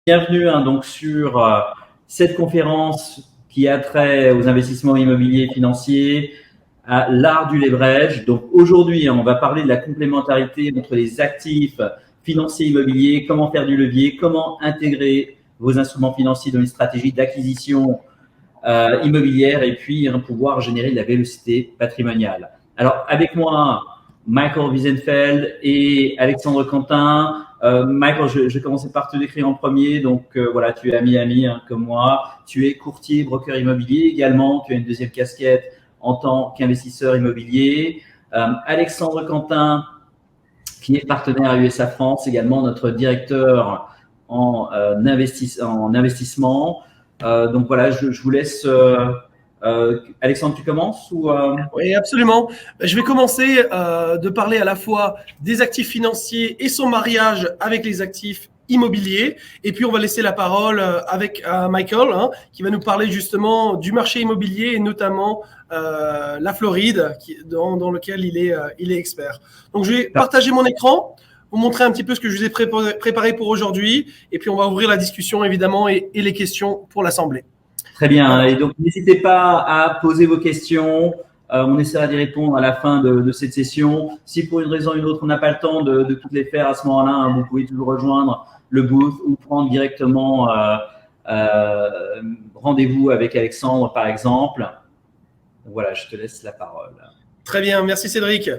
Bienvenue donc sur cette conférence qui a trait aux investissements immobiliers et financiers, à l'art du leverage. Donc aujourd'hui, on va parler de la complémentarité entre les actifs financiers immobiliers, comment faire du levier, comment intégrer vos instruments financiers dans une stratégie d'acquisition immobilière et puis pouvoir générer de la vélocité patrimoniale. Alors avec moi, Michael Wiesenfeld et Alexandre Quentin. Michael, je vais commencer par te décrire en premier. Donc voilà, tu es à Miami comme moi. Tu es courtier, broker immobilier également. Tu as une deuxième casquette en tant qu'investisseur immobilier. Alexandre Quentin, qui est partenaire à USA France, également notre directeur en investissement. Donc voilà, je vous laisse. Alexandre, tu commences ou Oui, absolument. Je vais commencer de parler à la fois des actifs financiers et son mariage avec les actifs immobiliers. Et puis, on va laisser la parole avec Michael, qui va nous parler justement du marché immobilier et notamment la Floride, dans lequel il est expert. Donc, je vais partager mon écran, vous montrer un petit peu ce que je vous ai préparé pour aujourd'hui. Et puis, on va ouvrir la discussion, évidemment, et les questions pour l'Assemblée. Très bien. Et donc, n'hésitez pas à poser vos questions. On essaiera d'y répondre à la fin de cette session. Si pour une raison ou une autre, on n'a pas le temps de toutes les faire à ce moment-là, vous pouvez toujours rejoindre le booth ou prendre directement rendez-vous avec Alexandre, par exemple. Voilà, je te laisse la parole. Très bien. Merci, Cédric.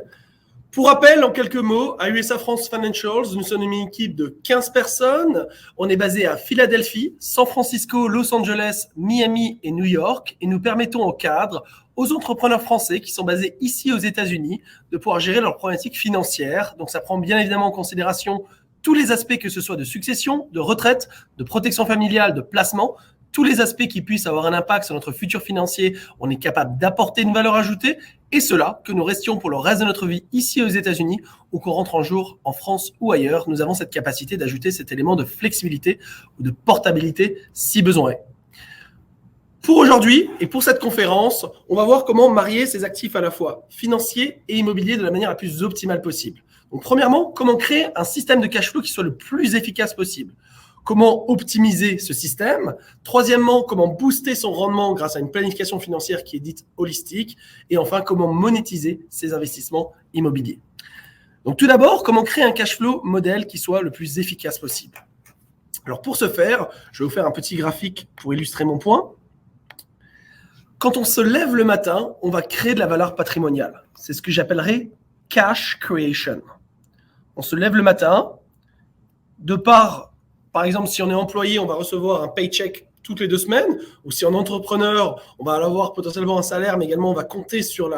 Pour rappel, en quelques mots, à USA France Financials, nous sommes une équipe de 15 personnes. On est basé à Philadelphie, San Francisco, Los Angeles, Miami et New York. Et nous permettons aux cadres, aux entrepreneurs français qui sont basés ici aux États-Unis, de pouvoir gérer leurs problématiques financières. Donc, ça prend bien évidemment en considération tous les aspects, que ce soit de succession, de retraite, de protection familiale, de placement. Tous les aspects qui puissent avoir un impact sur notre futur financier, on est capable d'apporter une valeur ajoutée. Et cela, que nous restions pour le reste de notre vie ici aux États-Unis ou qu'on rentre un jour en France ou ailleurs, nous avons cette capacité d'ajouter cet élément de flexibilité ou de portabilité si besoin est. Pour aujourd'hui et pour cette conférence, on va voir comment marier ces actifs à la fois financiers et immobiliers de la manière la plus optimale possible. Donc premièrement, comment créer un système de cash flow qui soit le plus efficace possible. Comment optimiser ce système? Troisièmement, comment booster son rendement grâce à une planification financière qui est dite holistique? Et enfin, comment monétiser ses investissements immobiliers? Donc tout d'abord, comment créer un cash flow modèle qui soit le plus efficace possible? Alors pour ce faire, je vais vous faire un petit graphique pour illustrer mon point. Quand on se lève le matin, on va créer de la valeur patrimoniale. C'est ce que j'appellerais cash creation. On se lève le matin, par exemple, si on est employé, on va recevoir un paycheck toutes les 2 semaines, ou si on est entrepreneur, on va avoir potentiellement un salaire, mais également on va compter sur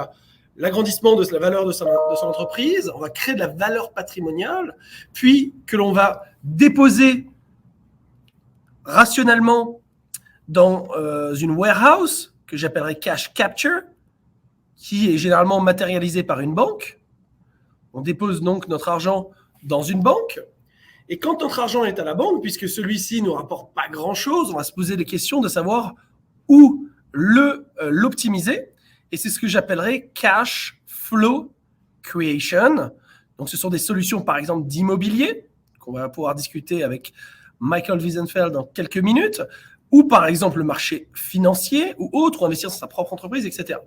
l'agrandissement de la valeur de son entreprise, on va créer de la valeur patrimoniale, puis que l'on va déposer rationnellement dans une warehouse, que j'appellerais cash capture, qui est généralement matérialisée par une banque. On dépose donc notre argent dans une banque. Et quand notre argent est à la banque, puisque celui-ci ne nous rapporte pas grand-chose, on va se poser des questions de savoir où l'optimiser. Et c'est ce que j'appellerais cash flow creation. Donc, ce sont des solutions, par exemple, d'immobilier, qu'on va pouvoir discuter avec Michael Wiesenfeld dans quelques minutes, ou par exemple le marché financier ou autre, ou investir dans sa propre entreprise, etc.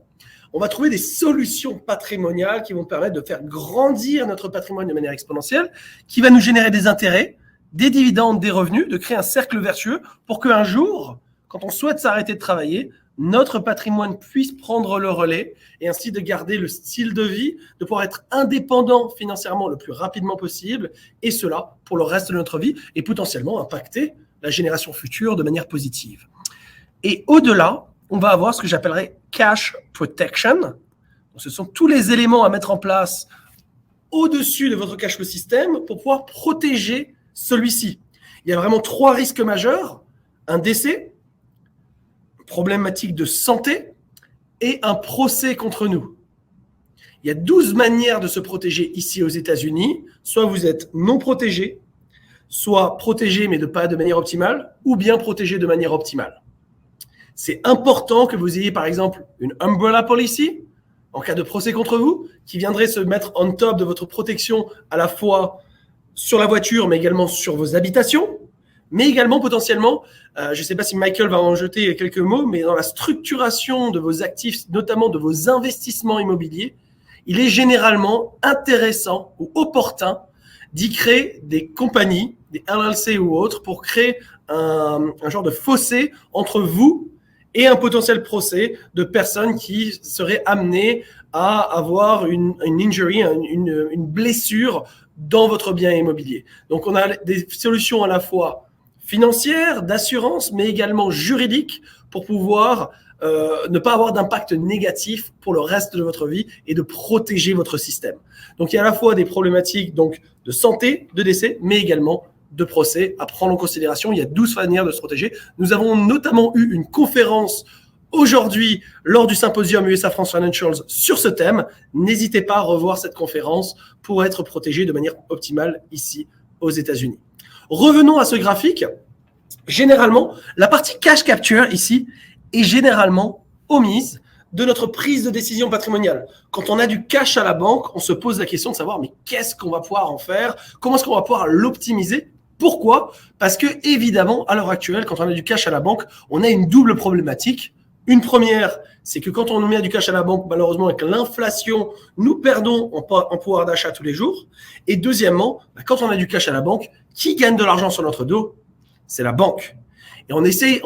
On va trouver des solutions patrimoniales qui vont permettre de faire grandir notre patrimoine de manière exponentielle, qui va nous générer des intérêts, des dividendes, des revenus, de créer un cercle vertueux pour qu'un jour, quand on souhaite s'arrêter de travailler, notre patrimoine puisse prendre le relais et ainsi de garder le style de vie, de pouvoir être indépendant financièrement le plus rapidement possible, et cela pour le reste de notre vie et potentiellement impacter la génération future de manière positive. Et au-delà, on va avoir ce que j'appellerais cash protection. Donc, ce sont tous les éléments à mettre en place au-dessus de votre cash flow system pour pouvoir protéger celui-ci. Il y a vraiment 3 risques majeurs: un décès, problématique de santé et un procès contre nous. Il y a 12 manières de se protéger ici aux États-Unis. Soit vous êtes non protégé, soit protégé mais pas de manière optimale, ou bien protégé de manière optimale. C'est important que vous ayez par exemple une umbrella policy en cas de procès contre vous, qui viendrait se mettre on top de votre protection à la fois sur la voiture, mais également sur vos habitations, mais également potentiellement, je ne sais pas si Michael va en jeter quelques mots, mais dans la structuration de vos actifs, notamment de vos investissements immobiliers, il est généralement intéressant ou opportun d'y créer des compagnies, des LLC ou autres, pour créer un genre de fossé entre vous et un potentiel procès de personnes qui seraient amenées à avoir une injury, une blessure dans votre bien immobilier. Donc, on a des solutions à la fois financières, d'assurance, mais également juridiques pour pouvoir ne pas avoir d'impact négatif pour le reste de votre vie et de protéger votre système. Donc, il y a à la fois des problématiques donc, de santé, de décès, mais également de procès à prendre en considération. Il y a 12 manières de se protéger. Nous avons notamment eu une conférence aujourd'hui lors du symposium USA France Financials sur ce thème. N'hésitez pas à revoir cette conférence pour être protégé de manière optimale ici aux États-Unis. Revenons à ce graphique. Généralement, la partie cash capture ici est généralement omise de notre prise de décision patrimoniale. Quand on a du cash à la banque, on se pose la question de savoir mais qu'est-ce qu'on va pouvoir en faire? Comment est-ce qu'on va pouvoir l'optimiser? Pourquoi? Parce que évidemment, à l'heure actuelle, quand on a du cash à la banque, on a une double problématique. Une première, c'est que quand on met du cash à la banque, malheureusement, avec l'inflation, nous perdons en pouvoir d'achat tous les jours. Et deuxièmement, quand on a du cash à la banque, qui gagne de l'argent sur notre dos? C'est la banque. Et on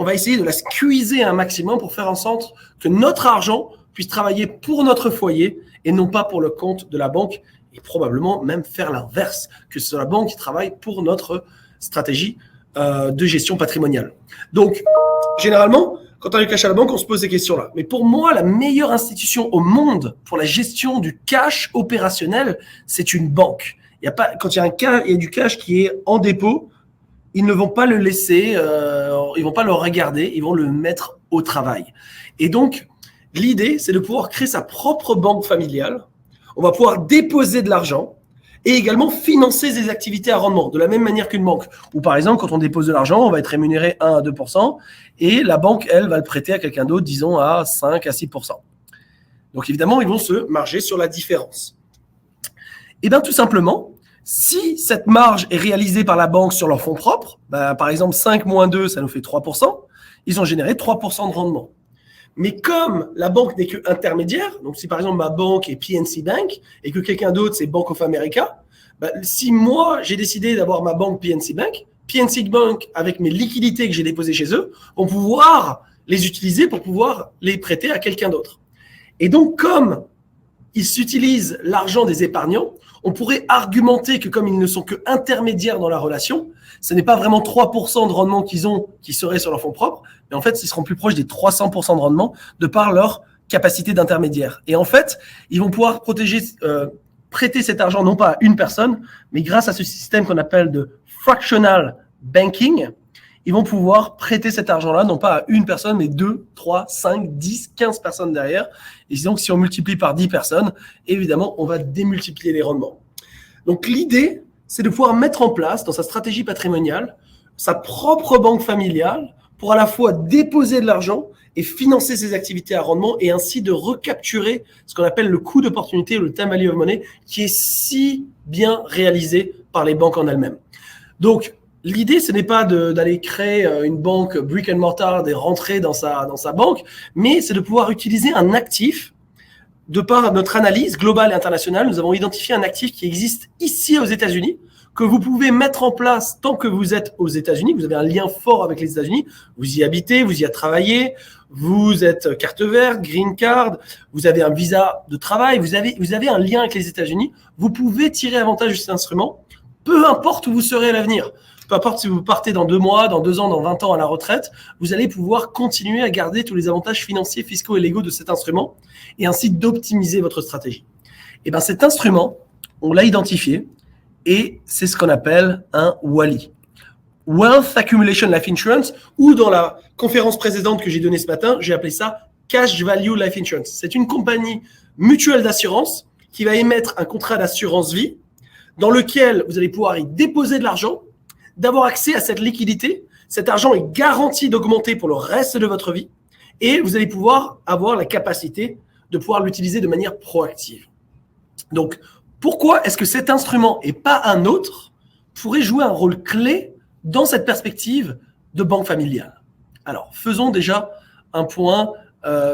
va essayer de la squeezer un maximum pour faire en sorte que notre argent puisse travailler pour notre foyer et non pas pour le compte de la banque, et probablement même faire l'inverse, que ce soit la banque qui travaille pour notre stratégie de gestion patrimoniale. Donc, généralement, quand on a du cash à la banque, on se pose ces questions-là. Mais pour moi, la meilleure institution au monde pour la gestion du cash opérationnel, c'est une banque. Quand il y a du cash qui est en dépôt, ils ne vont pas le laisser, ils vont pas le regarder, ils vont le mettre au travail. Et donc, l'idée, c'est de pouvoir créer sa propre banque familiale. On va pouvoir déposer de l'argent et également financer des activités à rendement, de la même manière qu'une banque. Ou par exemple, quand on dépose de l'argent, on va être rémunéré 1 à 2%, et la banque, elle, va le prêter à quelqu'un d'autre, disons à 5 à 6%. Donc évidemment, ils vont se marger sur la différence. Et bien tout simplement, si cette marge est réalisée par la banque sur leurs fonds propres, par exemple 5 moins 2, ça nous fait 3%, ils ont généré 3% de rendement. Mais comme la banque n'est que intermédiaire, donc si par exemple ma banque est PNC Bank et que quelqu'un d'autre c'est Bank of America, si moi j'ai décidé d'avoir ma banque PNC Bank avec mes liquidités que j'ai déposées chez eux, vont pouvoir les utiliser pour pouvoir les prêter à quelqu'un d'autre. Et donc comme ils utilisent l'argent des épargnants, on pourrait argumenter que comme ils ne sont que intermédiaires dans la relation, ce n'est pas vraiment 3% de rendement qu'ils ont qui serait sur leur fonds propres, mais en fait, ils seront plus proches des 300% de rendement de par leur capacité d'intermédiaire. Et en fait, ils vont pouvoir prêter cet argent non pas à une personne, mais grâce à ce système qu'on appelle de fractional banking, ils vont pouvoir prêter cet argent-là non pas à une personne, mais 2, 3, 5, 10, 15 personnes derrière. Et donc, si on multiplie par 10 personnes, évidemment, on va démultiplier les rendements. Donc, l'idée, c'est de pouvoir mettre en place dans sa stratégie patrimoniale sa propre banque familiale pour à la fois déposer de l'argent et financer ses activités à rendement et ainsi de recapturer ce qu'on appelle le coût d'opportunité ou le time value of money qui est si bien réalisé par les banques en elles-mêmes. Donc, l'idée, ce n'est pas d'aller créer une banque brick and mortar et rentrer dans sa banque, mais c'est de pouvoir utiliser un actif. De par notre analyse globale et internationale, nous avons identifié un actif qui existe ici aux États-Unis que vous pouvez mettre en place tant que vous êtes aux États-Unis. Vous avez un lien fort avec les États-Unis. Vous y habitez, vous y travaillez, vous êtes carte verte, green card, vous avez un visa de travail, vous avez un lien avec les États-Unis. Vous pouvez tirer avantage de cet instrument, peu importe où vous serez à l'avenir. Peu importe si vous partez dans 2 mois, dans 2 ans, dans 20 ans à la retraite, vous allez pouvoir continuer à garder tous les avantages financiers, fiscaux et légaux de cet instrument et ainsi d'optimiser votre stratégie. Et bien cet instrument, on l'a identifié et c'est ce qu'on appelle un WALI. Wealth Accumulation Life Insurance, ou dans la conférence précédente que j'ai donnée ce matin, j'ai appelé ça Cash Value Life Insurance. C'est une compagnie mutuelle d'assurance qui va émettre un contrat d'assurance vie dans lequel vous allez pouvoir y déposer de l'argent, d'avoir accès à cette liquidité. Cet argent est garanti d'augmenter pour le reste de votre vie et vous allez pouvoir avoir la capacité de pouvoir l'utiliser de manière proactive. Donc, pourquoi est-ce que cet instrument et pas un autre pourrait jouer un rôle clé dans cette perspective de banque familiale? Alors, faisons déjà un point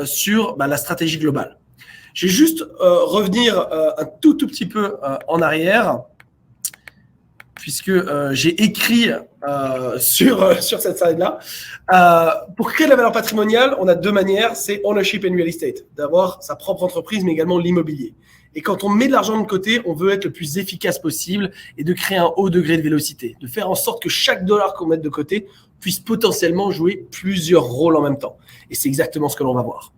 sur la stratégie globale. Je vais juste revenir un tout petit peu en arrière, puisque j'ai écrit sur cette slide-là. Pour créer de la valeur patrimoniale, on a 2 manières, c'est ownership and real estate, d'avoir sa propre entreprise, mais également l'immobilier. Et quand on met de l'argent de côté, on veut être le plus efficace possible et de créer un haut degré de vélocité, de faire en sorte que chaque dollar qu'on met de côté puisse potentiellement jouer plusieurs rôles en même temps. Et c'est exactement ce que l'on va voir.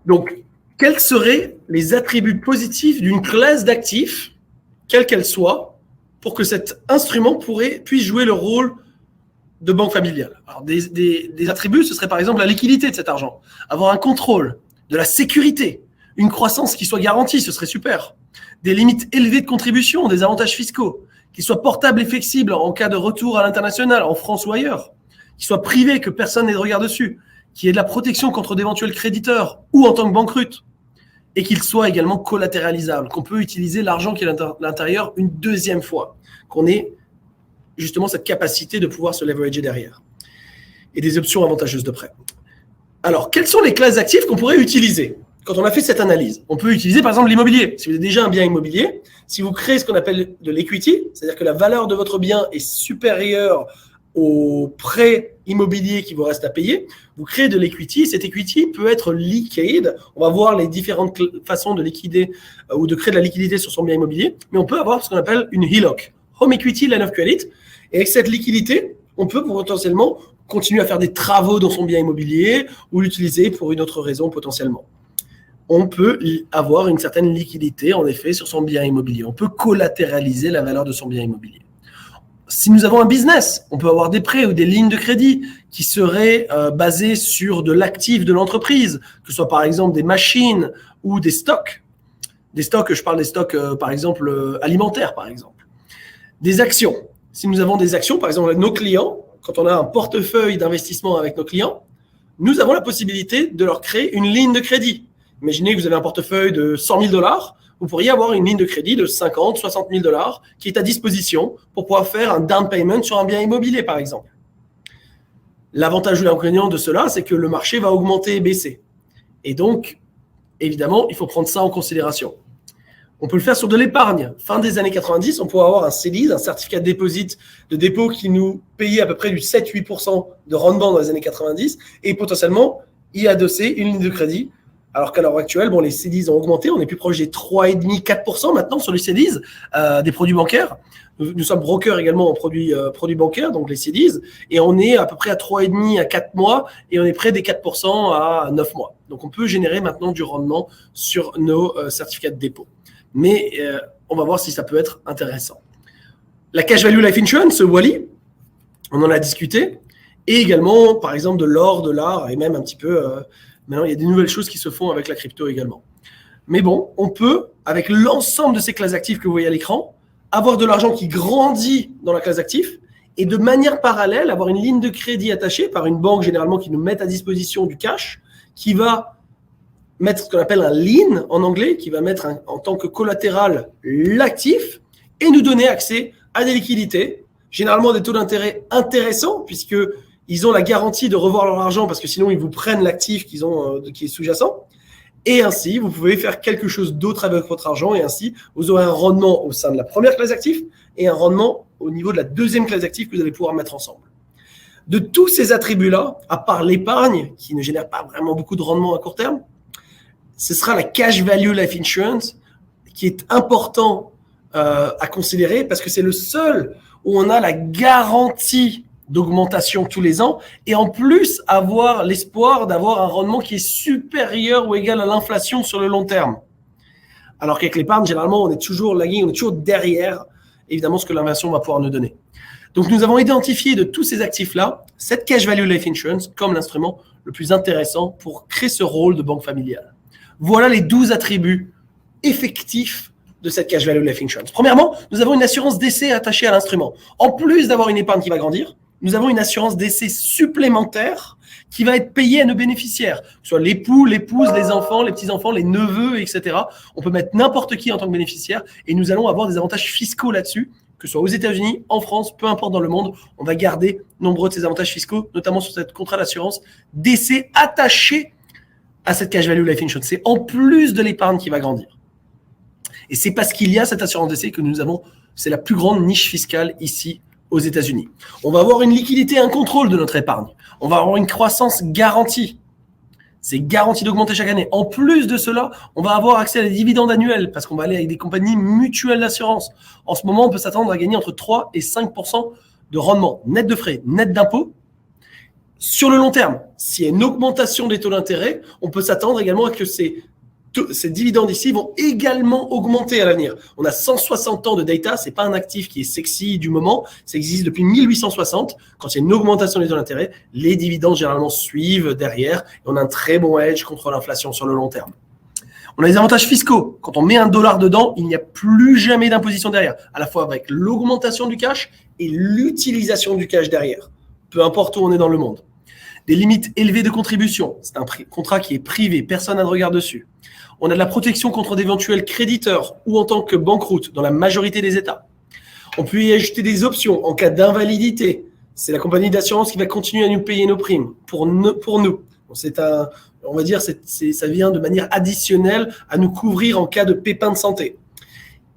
Donc, quels seraient les attributs positifs d'une classe d'actifs, quelle qu'elle soit, pour que cet instrument puisse jouer le rôle de banque familiale? Alors, des attributs, ce serait par exemple la liquidité de cet argent, avoir un contrôle, de la sécurité, une croissance qui soit garantie, ce serait super, des limites élevées de contribution, des avantages fiscaux, qui soient portables et flexibles en cas de retour à l'international, en France ou ailleurs, qui soient privés, que personne n'ait de regard dessus, qui ait de la protection contre d'éventuels créditeurs ou en tant que banqueroute, et qu'il soit également collatéralisable, qu'on peut utiliser l'argent qui est à l'intérieur une deuxième fois, qu'on ait justement cette capacité de pouvoir se leverager derrière, et des options avantageuses de prêt. Alors, quelles sont les classes d'actifs qu'on pourrait utiliser quand on a fait cette analyse? On peut utiliser par exemple l'immobilier. Si vous avez déjà un bien immobilier, si vous créez ce qu'on appelle de l'equity, c'est-à-dire que la valeur de votre bien est supérieure au prêt immobilier qui vous reste à payer, vous créez de l'equity. Cet equity peut être liquide. On va voir les différentes façons de liquider ou de créer de la liquidité sur son bien immobilier. Mais on peut avoir ce qu'on appelle une HELOC, Home Equity Line of Credit. Et avec cette liquidité, on peut potentiellement continuer à faire des travaux dans son bien immobilier ou l'utiliser pour une autre raison potentiellement. On peut avoir une certaine liquidité, en effet, sur son bien immobilier. On peut collatéraliser la valeur de son bien immobilier. Si nous avons un business, on peut avoir des prêts ou des lignes de crédit qui seraient basées sur de l'actif de l'entreprise, que ce soit par exemple des machines ou des stocks. Des stocks, je parle des stocks par exemple alimentaires par exemple. Des actions. Si nous avons des actions, par exemple avec nos clients, quand on a un portefeuille d'investissement avec nos clients, nous avons la possibilité de leur créer une ligne de crédit. Imaginez que vous avez un portefeuille de 100 000 $, vous pourriez avoir une ligne de crédit de 50, 60 000 $ qui est à disposition pour pouvoir faire un down payment sur un bien immobilier, par exemple. L'avantage ou l'inconvénient de cela, c'est que le marché va augmenter et baisser. Et donc, évidemment, il faut prendre ça en considération. On peut le faire sur de l'épargne. Fin des années 90, on pourrait avoir un CDI, un certificat de dépôt qui nous payait à peu près du 7-8% de rendement dans les années 90 et potentiellement y adosser une ligne de crédit. Alors qu'à l'heure actuelle, les CDIs ont augmenté. On est plus proche des 3,5-4% maintenant sur les CDIs, des produits bancaires. Nous sommes brokers également en produits bancaires, donc les CDIs. Et on est à peu près à 3,5 à 4 mois et on est près des 4% à 9 mois. Donc on peut générer maintenant du rendement sur nos certificats de dépôt. Mais on va voir si ça peut être intéressant. La Cash Value Life Insurance, ce WALI, on en a discuté. Et également, par exemple, de l'or, de l'art et même un petit peu... Maintenant, il y a des nouvelles choses qui se font avec la crypto également. Mais bon, on peut, avec l'ensemble de ces classes d'actifs que vous voyez à l'écran, avoir de l'argent qui grandit dans la classe d'actifs et de manière parallèle, avoir une ligne de crédit attachée par une banque généralement qui nous met à disposition du cash, qui va mettre ce qu'on appelle un lien en anglais, qui va mettre en tant que collatéral l'actif et nous donner accès à des liquidités, généralement des taux d'intérêt intéressants puisque ils ont la garantie de revoir leur argent parce que sinon, ils vous prennent l'actif qui est sous-jacent. Et ainsi, vous pouvez faire quelque chose d'autre avec votre argent et ainsi, vous aurez un rendement au sein de la première classe d'actifs et un rendement au niveau de la deuxième classe d'actifs que vous allez pouvoir mettre ensemble. De tous ces attributs-là, à part l'épargne, qui ne génère pas vraiment beaucoup de rendement à court terme, ce sera la cash value life insurance qui est important à considérer parce que c'est le seul où on a la garantie d'augmentation tous les ans et en plus avoir l'espoir d'avoir un rendement qui est supérieur ou égal à l'inflation sur le long terme. Alors qu'avec l'épargne, généralement, on est toujours lagging, on est toujours derrière, évidemment, ce que l'inflation va pouvoir nous donner. Donc, nous avons identifié de tous ces actifs-là, cette cash value life insurance comme l'instrument le plus intéressant pour créer ce rôle de banque familiale. Voilà les 12 attributs effectifs de cette cash value life insurance. Premièrement, nous avons une assurance décès attachée à l'instrument. En plus d'avoir une épargne qui va grandir, nous avons une assurance décès supplémentaire qui va être payée à nos bénéficiaires, que ce soit l'époux, l'épouse, les enfants, les petits-enfants, les neveux, etc. On peut mettre n'importe qui en tant que bénéficiaire et nous allons avoir des avantages fiscaux là-dessus, que ce soit aux États-Unis, en France, peu importe dans le monde. On va garder nombreux de ces avantages fiscaux, notamment sur cette contrat d'assurance décès attaché à cette cash value life insurance. C'est en plus de l'épargne qui va grandir. Et c'est parce qu'il y a cette assurance décès que nous avons, c'est la plus grande niche fiscale ici aux États-Unis. On va avoir une liquidité et un contrôle de notre épargne. On va avoir une croissance garantie. C'est garanti d'augmenter chaque année. En plus de cela, on va avoir accès à des dividendes annuels parce qu'on va aller avec des compagnies mutuelles d'assurance. En ce moment, on peut s'attendre à gagner entre 3 et 5% de rendement net de frais, net d'impôts. Sur le long terme, s'il y a une augmentation des taux d'intérêt, on peut s'attendre également à que ces dividendes ici vont également augmenter à l'avenir. On a 160 ans de data, c'est pas un actif qui est sexy du moment, ça existe depuis 1860. Quand il y a une augmentation des taux d'intérêt, les dividendes généralement suivent derrière et on a un très bon hedge contre l'inflation sur le long terme. On a des avantages fiscaux. Quand on met $1 dedans, il n'y a plus jamais d'imposition derrière, à la fois avec l'augmentation du cash et l'utilisation du cash derrière, peu importe où on est dans le monde. Des limites élevées de contribution, c'est un contrat qui est privé, personne n'a de regard dessus. On a de la protection contre d'éventuels créditeurs ou en tant que banqueroute dans la majorité des États. On peut y ajouter des options en cas d'invalidité. C'est la compagnie d'assurance qui va continuer à nous payer nos primes pour nous. On va dire, ça vient de manière additionnelle à nous couvrir en cas de pépin de santé.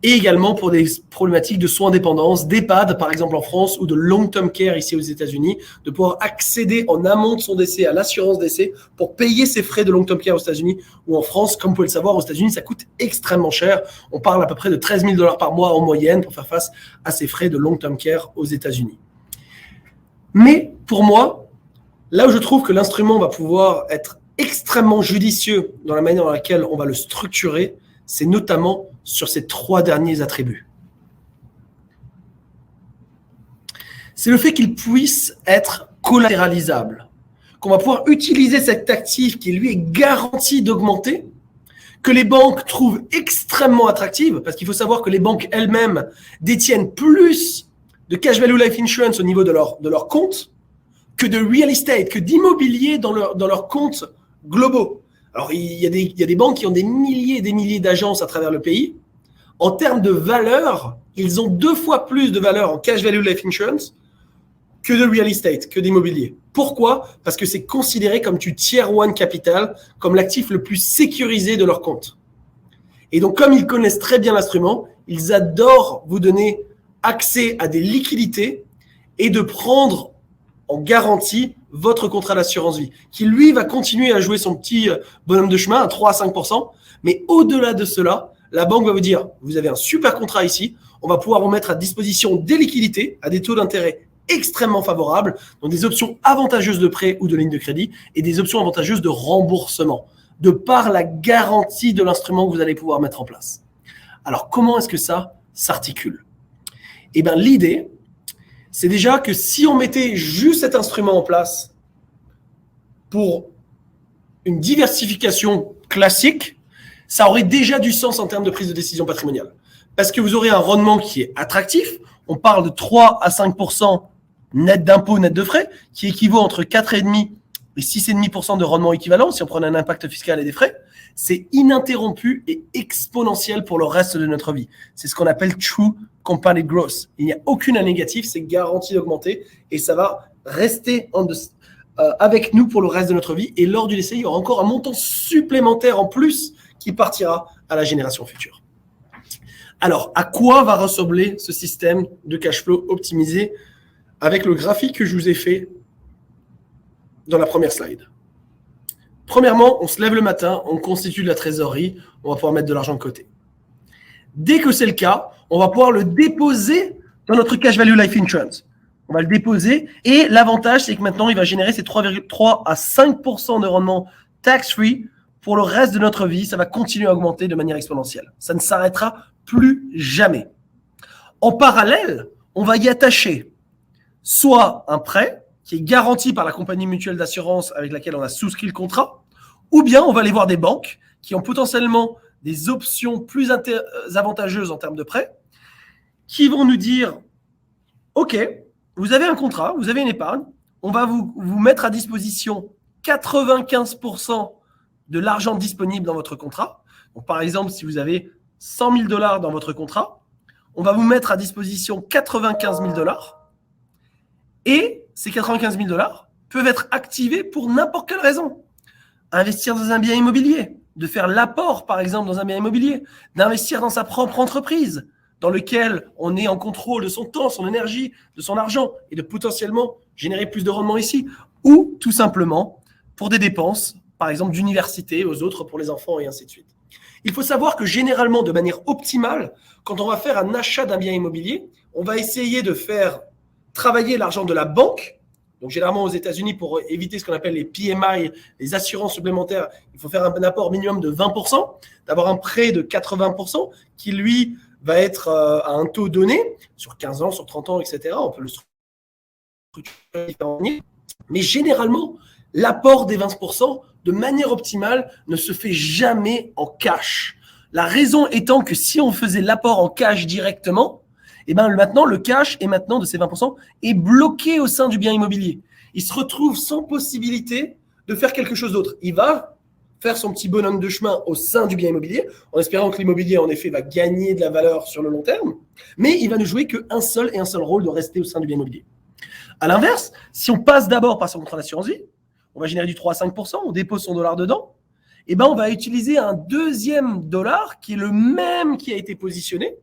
Et également pour des problématiques de soins dépendance, d'EHPAD par exemple en France ou de long-term care ici aux États-Unis, de pouvoir accéder en amont de son décès à l'assurance décès pour payer ses frais de long-term care aux États-Unis ou en France. Comme vous pouvez le savoir, aux États-Unis, ça coûte extrêmement cher. On parle à peu près de $13 000 par mois en moyenne pour faire face à ces frais de long-term care aux États-Unis. Mais pour moi, là où je trouve que l'instrument va pouvoir être extrêmement judicieux dans la manière dans laquelle on va le structurer, c'est notamment sur ces 3 derniers attributs. C'est le fait qu'il puisse être collatéralisable, qu'on va pouvoir utiliser cet actif qui lui est garanti d'augmenter, que les banques trouvent extrêmement attractive, parce qu'il faut savoir que les banques elles-mêmes détiennent plus de cash value life insurance au niveau de leur compte que de real estate, que d'immobilier dans leurs comptes globaux. Alors, il y a des banques qui ont des milliers et des milliers d'agences à travers le pays. En termes de valeur, ils ont 2 fois plus de valeur en cash value life insurance que de real estate, que d'immobilier. Pourquoi ? Parce que c'est considéré comme du tier 1 capital, comme l'actif le plus sécurisé de leur compte. Et donc, comme ils connaissent très bien l'instrument, ils adorent vous donner accès à des liquidités et de prendre en garantie votre contrat d'assurance vie, qui lui va continuer à jouer son petit bonhomme de chemin à 3 à 5%. Mais au-delà de cela, la banque va vous dire, vous avez un super contrat ici, on va pouvoir vous mettre à disposition des liquidités à des taux d'intérêt extrêmement favorables, donc des options avantageuses de prêt ou de ligne de crédit et des options avantageuses de remboursement, de par la garantie de l'instrument que vous allez pouvoir mettre en place. Alors, comment est-ce que ça s'articule ? Eh bien, l'idée, c'est déjà que si on mettait juste cet instrument en place pour une diversification classique, ça aurait déjà du sens en termes de prise de décision patrimoniale. Parce que vous aurez un rendement qui est attractif. On parle de 3 à 5% net d'impôts, net de frais, qui équivaut entre 4,5% et 6,5% de rendement équivalent, si on prend un impact fiscal et des frais. C'est ininterrompu et exponentiel pour le reste de notre vie. C'est ce qu'on appelle true compounded growth. Il n'y a aucune année négative, c'est garanti d'augmenter et ça va rester avec nous pour le reste de notre vie. Et lors du décès, il y aura encore un montant supplémentaire en plus qui partira à la génération future. Alors, à quoi va ressembler ce système de cash flow optimisé avec le graphique que je vous ai fait dans la première slide? Premièrement, on se lève le matin, on constitue de la trésorerie, on va pouvoir mettre de l'argent de côté. Dès que c'est le cas, on va pouvoir le déposer dans notre Cash Value Life Insurance. On va le déposer et l'avantage, c'est que maintenant, il va générer ces 3,3 à 5% de rendement tax-free pour le reste de notre vie. Ça va continuer à augmenter de manière exponentielle. Ça ne s'arrêtera plus jamais. En parallèle, on va y attacher soit un prêt qui est garanti par la compagnie mutuelle d'assurance avec laquelle on a souscrit le contrat, ou bien on va aller voir des banques qui ont potentiellement des options plus avantageuses en termes de prêt, qui vont nous dire « Ok, vous avez un contrat, vous avez une épargne, on va vous mettre à disposition 95% de l'argent disponible dans votre contrat. » Donc, par exemple, si vous avez 100 000 $ dans votre contrat, on va vous mettre à disposition 95 000 $. Et ces 95 000 $ peuvent être activés pour n'importe quelle raison. Investir dans un bien immobilier, de faire l'apport, par exemple, dans un bien immobilier, d'investir dans sa propre entreprise, dans lequel on est en contrôle de son temps, son énergie, de son argent, et de potentiellement générer plus de rendement ici, ou tout simplement pour des dépenses, par exemple d'université, aux autres pour les enfants, et ainsi de suite. Il faut savoir que généralement, de manière optimale, quand on va faire un achat d'un bien immobilier, on va essayer de faire travailler l'argent de la banque. Donc, généralement, aux États-Unis, pour éviter ce qu'on appelle les PMI, les assurances supplémentaires, il faut faire un apport minimum de 20%, d'avoir un prêt de 80% qui, lui, va être à un taux donné sur 15 ans, sur 30 ans, etc. On peut le structurer. Mais généralement, l'apport des 20%, de manière optimale, ne se fait jamais en cash. La raison étant que si on faisait l'apport en cash directement, et bien maintenant, le cash est maintenant de ces 20% est bloqué au sein du bien immobilier. Il se retrouve sans possibilité de faire quelque chose d'autre. Il va faire son petit bonhomme de chemin au sein du bien immobilier, en espérant que l'immobilier, en effet, va gagner de la valeur sur le long terme, mais il va ne jouer qu'un seul rôle de rester au sein du bien immobilier. À l'inverse, si on passe d'abord par son contrat d'assurance vie, on va générer du 3 à 5%, on dépose son dollar dedans, et ben on va utiliser un deuxième dollar qui est le même qui a été positionné.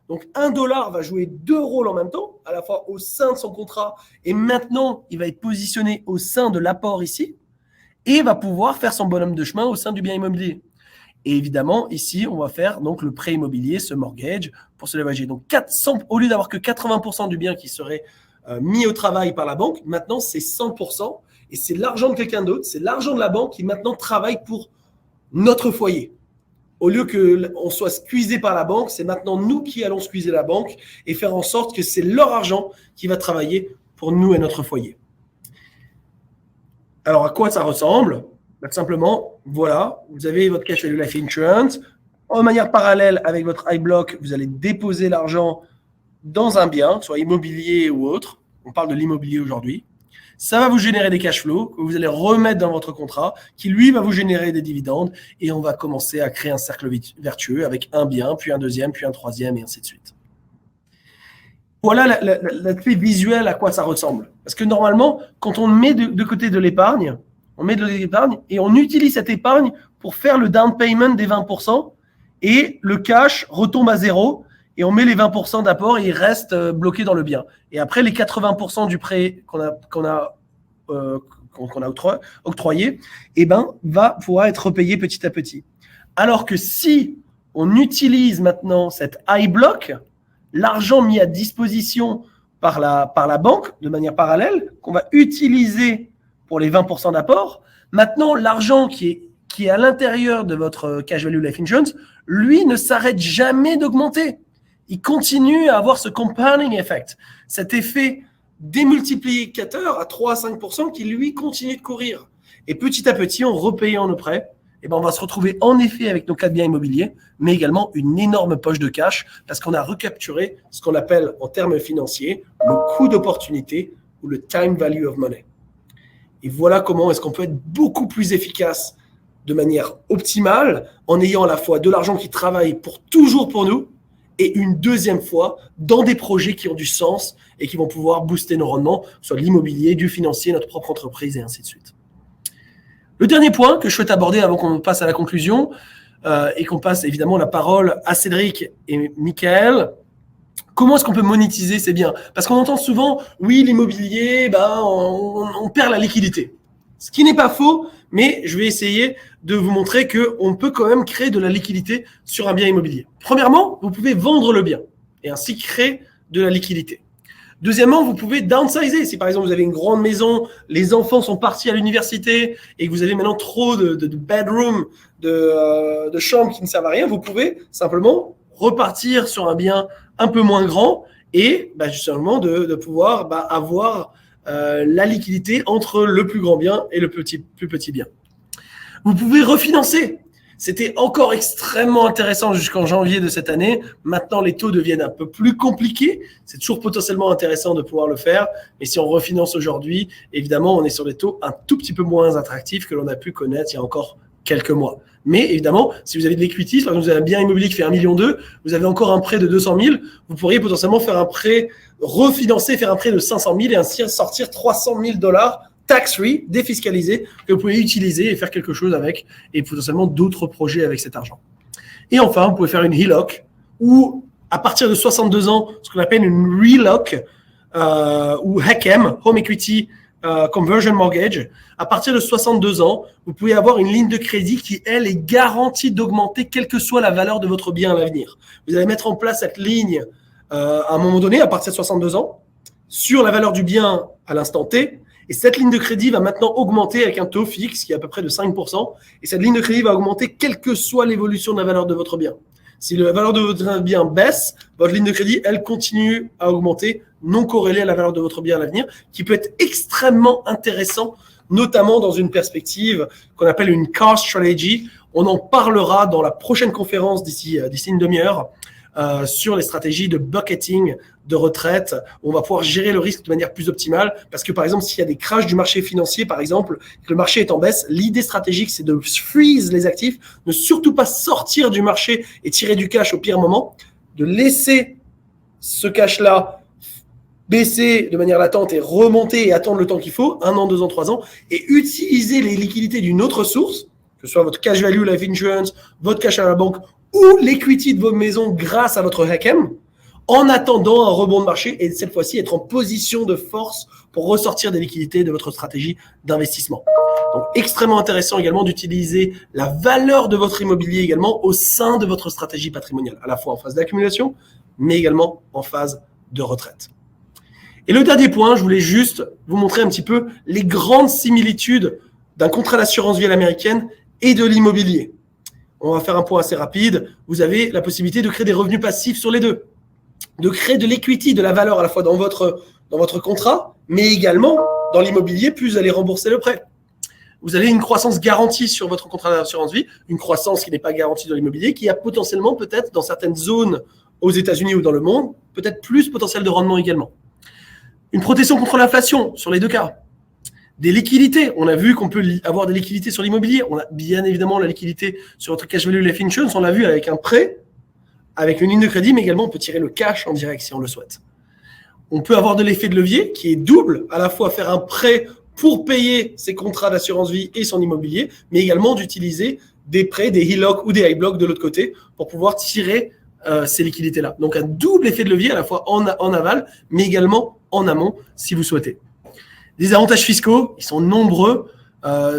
Donc, $1 va jouer deux rôles en même temps, à la fois au sein de son contrat et maintenant, il va être positionné au sein de l'apport ici et va pouvoir faire son bonhomme de chemin au sein du bien immobilier. Et évidemment, ici, on va faire donc le prêt immobilier, ce mortgage, pour se leverager. Donc, au lieu d'avoir que 80% du bien qui serait mis au travail par la banque, maintenant, c'est 100% et c'est l'argent de quelqu'un d'autre, c'est l'argent de la banque qui maintenant travaille pour notre foyer. Au lieu qu'on soit squeezé par la banque, c'est maintenant nous qui allons squeezer la banque et faire en sorte que c'est leur argent qui va travailler pour nous et notre foyer. Alors, à quoi ça ressemble? Tout simplement, voilà, vous avez votre Cash Value Life Insurance. En manière parallèle avec votre iBlock, vous allez déposer l'argent dans un bien, soit immobilier ou autre. On parle de l'immobilier aujourd'hui. Ça va vous générer des cash flows que vous allez remettre dans votre contrat, qui lui va vous générer des dividendes et on va commencer à créer un cercle vertueux avec un bien, puis un deuxième, puis un troisième et ainsi de suite. Voilà l'aspect visuel à quoi ça ressemble. Parce que normalement, quand on met de côté de l'épargne, on met de l'épargne et on utilise cette épargne pour faire le down payment des 20% et le cash retombe à zéro et on met les 20% d'apport et il reste bloqué dans le bien. Et après, les 80% du prêt qu'on a octroyé, eh ben, va pouvoir être repayé petit à petit. Alors que si on utilise maintenant cette iBlock, l'argent mis à disposition par la banque de manière parallèle, qu'on va utiliser pour les 20% d'apport, maintenant, l'argent qui est à l'intérieur de votre Cash Value Life Insurance, lui, ne s'arrête jamais d'augmenter. Il continue à avoir ce compounding effect, cet effet démultiplicateur à 3 à 5% qui, lui, continue de courir. Et petit à petit, en repayant nos prêts, eh ben, on va se retrouver en effet avec nos 4 biens immobiliers, mais également une énorme poche de cash parce qu'on a recapturé ce qu'on appelle en termes financiers le coût d'opportunité ou le time value of money. Et voilà comment est-ce qu'on peut être beaucoup plus efficace de manière optimale en ayant à la fois de l'argent qui travaille toujours pour nous et une deuxième fois dans des projets qui ont du sens et qui vont pouvoir booster nos rendements, soit de l'immobilier, du financier, notre propre entreprise et ainsi de suite. Le dernier point que je souhaite aborder avant qu'on passe à la conclusion et qu'on passe évidemment la parole à Cédric et Michael. Comment est-ce qu'on peut monétiser ces biens? Parce qu'on entend souvent, oui, l'immobilier, on perd la liquidité. Ce qui n'est pas faux, mais je vais essayer de vous montrer qu'on peut quand même créer de la liquidité sur un bien immobilier. Premièrement, vous pouvez vendre le bien et ainsi créer de la liquidité. Deuxièmement, vous pouvez downsizer. Si par exemple vous avez une grande maison, les enfants sont partis à l'université et que vous avez maintenant trop de bedrooms, de chambres qui ne servent à rien, vous pouvez simplement repartir sur un bien un peu moins grand et justement de pouvoir avoir la liquidité entre le plus grand bien et le plus petit bien. Vous pouvez refinancer. C'était encore extrêmement intéressant jusqu'en janvier de cette année. Maintenant, les taux deviennent un peu plus compliqués. C'est toujours potentiellement intéressant de pouvoir le faire. Mais si on refinance aujourd'hui, évidemment, on est sur des taux un tout petit peu moins attractifs que l'on a pu connaître il y a encore quelques mois. Mais évidemment, si vous avez de l'equity, par exemple, vous avez un bien immobilier qui fait 1,2 million, vous avez encore un prêt de 200 000, vous pourriez potentiellement faire un prêt, refinancer, faire un prêt de 500 000 et ainsi sortir 300 000 $ tax-free, défiscalisé, que vous pouvez utiliser et faire quelque chose avec, et potentiellement d'autres projets avec cet argent. Et enfin, vous pouvez faire une HELOC, ou à partir de 62 ans, ce qu'on appelle une RELOC, ou HECM, Home Equity Conversion Mortgage. À partir de 62 ans, vous pouvez avoir une ligne de crédit qui, elle, est garantie d'augmenter quelle que soit la valeur de votre bien à l'avenir. Vous allez mettre en place cette ligne à un moment donné, à partir de 62 ans, sur la valeur du bien à l'instant T. Et cette ligne de crédit va maintenant augmenter avec un taux fixe qui est à peu près de 5%. Et cette ligne de crédit va augmenter quelle que soit l'évolution de la valeur de votre bien. Si la valeur de votre bien baisse, votre ligne de crédit, elle continue à augmenter, non corrélée à la valeur de votre bien à l'avenir, qui peut être extrêmement intéressant, notamment dans une perspective qu'on appelle une car strategy. On en parlera dans la prochaine conférence d'ici une demi-heure. Sur les stratégies de bucketing de retraite, on va pouvoir gérer le risque de manière plus optimale parce que par exemple s'il y a des crashs du marché financier par exemple, que le marché est en baisse, l'idée stratégique c'est de freeze les actifs, ne surtout pas sortir du marché et tirer du cash au pire moment, de laisser ce cash là baisser de manière latente et remonter et attendre le temps qu'il faut, 1 an, 2 ans, 3 ans, et utiliser les liquidités d'une autre source, que ce soit votre cash value, life insurance, votre cash à la banque ou l'equity de vos maisons grâce à votre HECM, en attendant un rebond de marché et cette fois-ci être en position de force pour ressortir des liquidités de votre stratégie d'investissement. Donc, extrêmement intéressant également d'utiliser la valeur de votre immobilier également au sein de votre stratégie patrimoniale, à la fois en phase d'accumulation, mais également en phase de retraite. Et le dernier point, je voulais juste vous montrer un petit peu les grandes similitudes d'un contrat d'assurance vie à l'américaine et de l'immobilier. On va faire un point assez rapide. Vous avez la possibilité de créer des revenus passifs sur les deux, de créer de l'equity, de la valeur à la fois dans votre contrat, mais également dans l'immobilier, plus vous allez rembourser le prêt. Vous avez une croissance garantie sur votre contrat d'assurance vie, une croissance qui n'est pas garantie dans l'immobilier, qui a potentiellement peut-être dans certaines zones aux États-Unis ou dans le monde, peut-être plus potentiel de rendement également. Une protection contre l'inflation sur les deux cas. Des liquidités. On a vu qu'on peut avoir des liquidités sur l'immobilier. On a bien évidemment la liquidité sur votre cash value life insurance. On l'a vu avec un prêt, avec une ligne de crédit, mais également on peut tirer le cash en direct si on le souhaite. On peut avoir de l'effet de levier qui est double, à la fois faire un prêt pour payer ses contrats d'assurance vie et son immobilier, mais également d'utiliser des prêts, des HELOC ou des iBlock de l'autre côté pour pouvoir tirer ces liquidités-là. Donc un double effet de levier à la fois en aval, mais également en amont si vous souhaitez. Les avantages fiscaux, ils sont nombreux.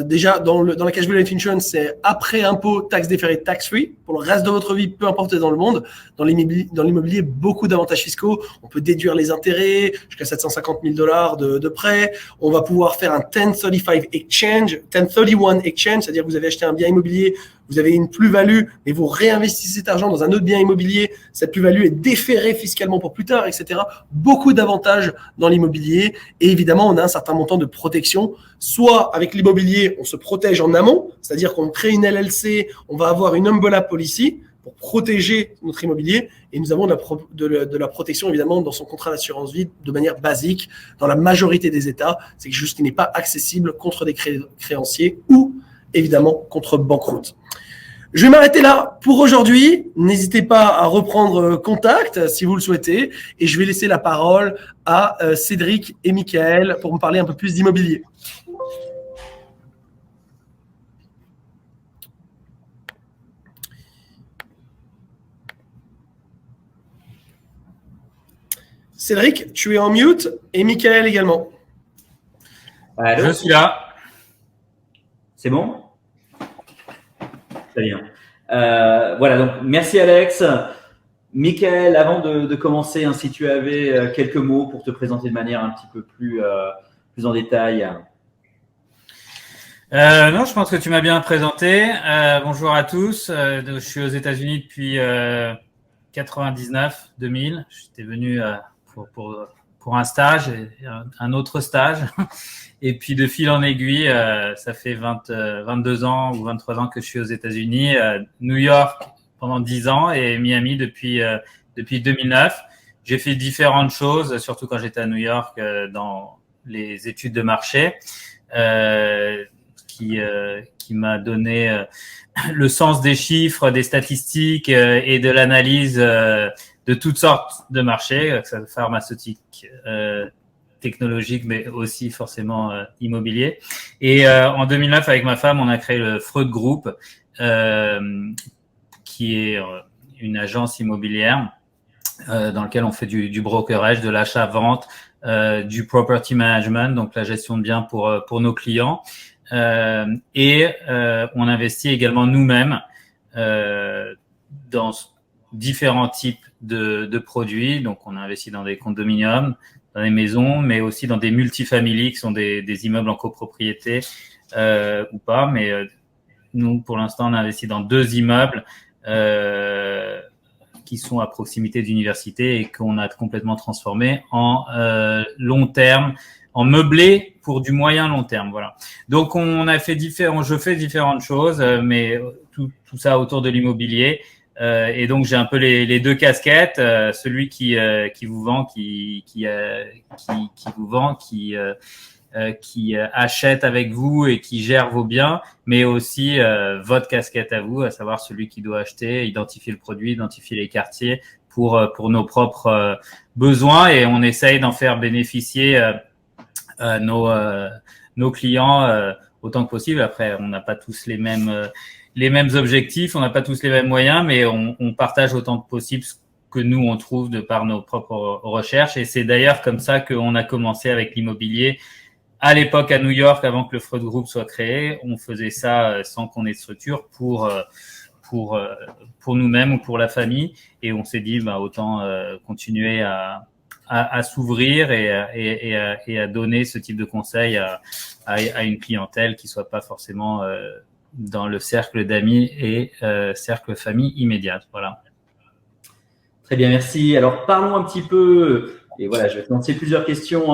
Déjà, dans la cash value life insurance, c'est après impôt, taxe déférée, tax free. Pour le reste de votre vie, peu importe dans le monde. Dans l'immobilier, beaucoup d'avantages fiscaux. On peut déduire les intérêts jusqu'à 750 000 $ de prêts. On va pouvoir faire un 1031 exchange, c'est-à-dire que vous avez acheté un bien immobilier, vous avez une plus-value, mais vous réinvestissez cet argent dans un autre bien immobilier. Cette plus-value est déférée fiscalement pour plus tard, etc. Beaucoup d'avantages dans l'immobilier. Et évidemment, on a un certain montant de protection. Soit avec l'immobilier, on se protège en amont, c'est-à-dire qu'on crée une LLC, on va avoir une umbrella policy pour protéger notre immobilier. Et nous avons de la protection, évidemment, dans son contrat d'assurance vie de manière basique. Dans la majorité des États, c'est quelque chose qui n'est pas accessible contre des créanciers ou, évidemment, contre banqueroute. Je vais m'arrêter là pour aujourd'hui. N'hésitez pas à reprendre contact si vous le souhaitez. Et je vais laisser la parole à Cédric et Michael pour me parler un peu plus d'immobilier. Cédric, tu es en mute et Michael également. Allô? Je suis là. C'est bon? Très bien. Voilà, donc merci Alex. Michael, avant de commencer, hein, si tu avais quelques mots pour te présenter de manière un petit peu plus en détail. Non, je pense que tu m'as bien présenté. Bonjour à tous. Je suis aux États-Unis depuis 99, 2000. J'étais venu pour un stage, et un autre stage. Et puis de fil en aiguille, ça fait 22 ans ou 23 ans que je suis aux États-Unis, New York pendant 10 ans et Miami depuis 2009. J'ai fait différentes choses, surtout quand j'étais à New York dans les études de marché, qui m'a donné le sens des chiffres, des statistiques et de l'analyse de toutes sortes de marchés, que ce soit pharmaceutique, technologique, mais aussi forcément immobilier. Et en 2009, avec ma femme, on a créé le Freud Group, qui est une agence immobilière dans laquelle on fait du brokerage, de l'achat-vente, du property management, donc la gestion de biens pour nos clients. Et on investit également nous-mêmes dans différents types de produits. Donc, on a investi dans des condominiums, dans des maisons, mais aussi dans des multifamilies qui sont des immeubles en copropriété ou pas. Mais nous, pour l'instant, on a investi dans 2 immeubles qui sont à proximité d'universités et qu'on a complètement transformés en long terme, en meublé pour du moyen long terme. Voilà. Donc, je fais différentes choses, mais tout ça autour de l'immobilier. Et donc j'ai un peu les 2 casquettes, celui qui vous vend, qui vous vend, qui achète avec vous et qui gère vos biens, mais aussi votre casquette à vous, à savoir celui qui doit acheter, identifier le produit, identifier les quartiers pour nos propres besoins, et on essaye d'en faire bénéficier nos clients autant que possible. Après, on n'a pas tous les mêmes objectifs, on n'a pas tous les mêmes moyens, mais on partage autant que possible ce que nous, on trouve de par nos propres recherches. Et c'est d'ailleurs comme ça qu'on a commencé avec l'immobilier. À l'époque, à New York, avant que le Freud Group soit créé, on faisait ça sans qu'on ait de structure pour nous-mêmes ou pour la famille. Et on s'est dit, autant continuer à s'ouvrir et à donner ce type de conseils à une clientèle qui soit pas forcément dans le cercle d'amis et cercle famille immédiate. Voilà. Très bien, merci. Alors, parlons un petit peu, et voilà, je vais te lancer plusieurs questions.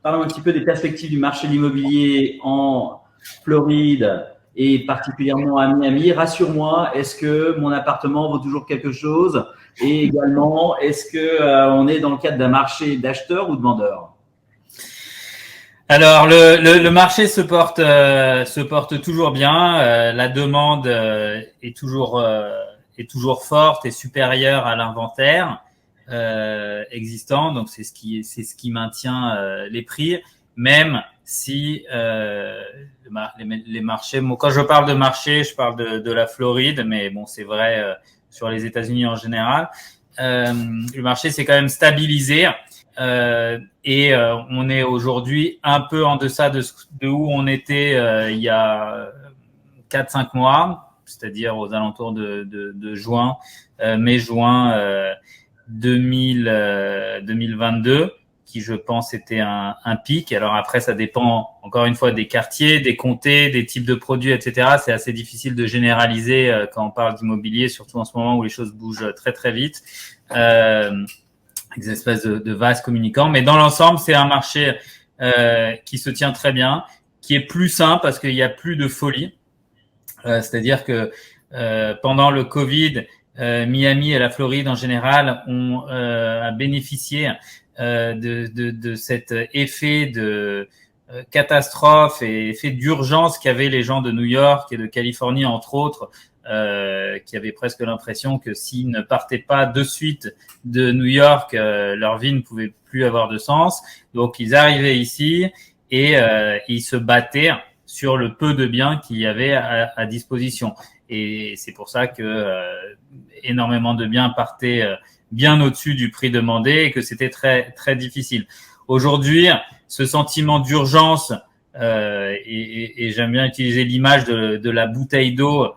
Parlons un petit peu des perspectives du marché de l'immobilier en Floride et particulièrement à Miami. Rassure-moi, est-ce que mon appartement vaut toujours quelque chose? Et également, est-ce que on est dans le cadre d'un marché d'acheteurs ou de vendeurs? Alors le marché se porte toujours bien. La demande est toujours forte et supérieure à l'inventaire existant. Donc c'est ce qui maintient les prix, même si les marchés. Bon, quand je parle de marché, je parle de la Floride, mais bon, c'est vrai sur les États-Unis en général. Le marché s'est quand même stabilisé. Et on est aujourd'hui un peu en deçà de où on était il y a 4-5 mois, c'est-à-dire aux alentours de juin, mai-juin 2022, qui je pense était un pic. Alors après, ça dépend encore une fois des quartiers, des comtés, des types de produits, etc. C'est assez difficile de généraliser quand on parle d'immobilier, surtout en ce moment où les choses bougent très très vite. Des espèces de vases communicants, mais dans l'ensemble, c'est un marché qui se tient très bien, qui est plus sain parce qu'il y a plus de folie. C'est-à-dire que pendant le Covid, Miami et la Floride en général a bénéficié de cet effet de catastrophe et effet d'urgence qu'avaient les gens de New York et de Californie, entre autres, qui avaient presque l'impression que s'ils ne partaient pas de suite de New York, leur vie ne pouvait plus avoir de sens. Donc, ils arrivaient ici et ils se battaient sur le peu de biens qu'il y avait à disposition. Et c'est pour ça que énormément de biens partaient bien au-dessus du prix demandé et que c'était très, très difficile. Aujourd'hui, ce sentiment d'urgence, et j'aime bien utiliser l'image de la bouteille d'eau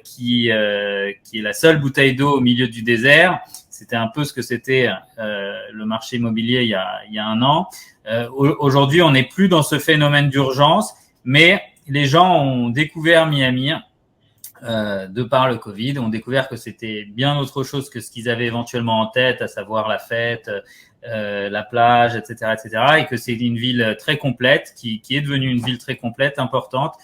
qui est la seule bouteille d'eau au milieu du désert. C'était un peu ce que c'était le marché immobilier il y a un an. Aujourd'hui, on n'est plus dans ce phénomène d'urgence, mais les gens ont découvert Miami de par le Covid, ont découvert que c'était bien autre chose que ce qu'ils avaient éventuellement en tête, à savoir la fête, la plage, etc., et que c'est une ville très complète, qui est devenue une ville très complète, importante.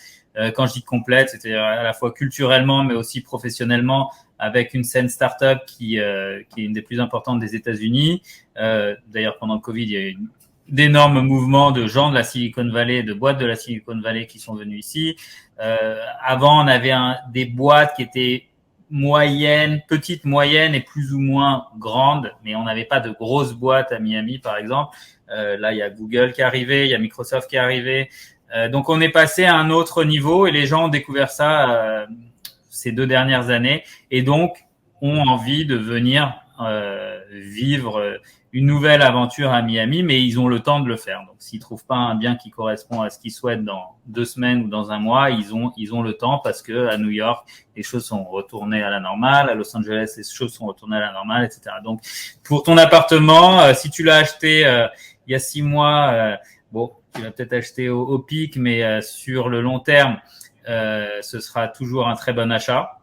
Quand je dis complète, c'était à la fois culturellement, mais aussi professionnellement, avec une scène startup qui est une des plus importantes des États-Unis. D'ailleurs, pendant le Covid, il y a eu d'énormes mouvements de gens de la Silicon Valley, de boîtes de la Silicon Valley qui sont venus ici. Avant, on avait des boîtes qui étaient moyennes, petites, moyennes et plus ou moins grandes, mais on n'avait pas de grosses boîtes à Miami, par exemple. Là, il y a Google qui est arrivé, il y a Microsoft qui est arrivé. Donc, on est passé à un autre niveau et les gens ont découvert ça ces 2 dernières années et donc ont envie de venir vivre une nouvelle aventure à Miami, mais ils ont le temps de le faire. Donc, s'ils trouvent pas un bien qui correspond à ce qu'ils souhaitent dans 2 semaines ou dans un mois, ils ont le temps parce que à New York, les choses sont retournées à la normale, à Los Angeles, les choses sont retournées à la normale, etc. Donc, pour ton appartement, si tu l'as acheté il y a 6 mois, bon, tu l'as peut-être acheté au pic, mais sur le long terme, ce sera toujours un très bon achat.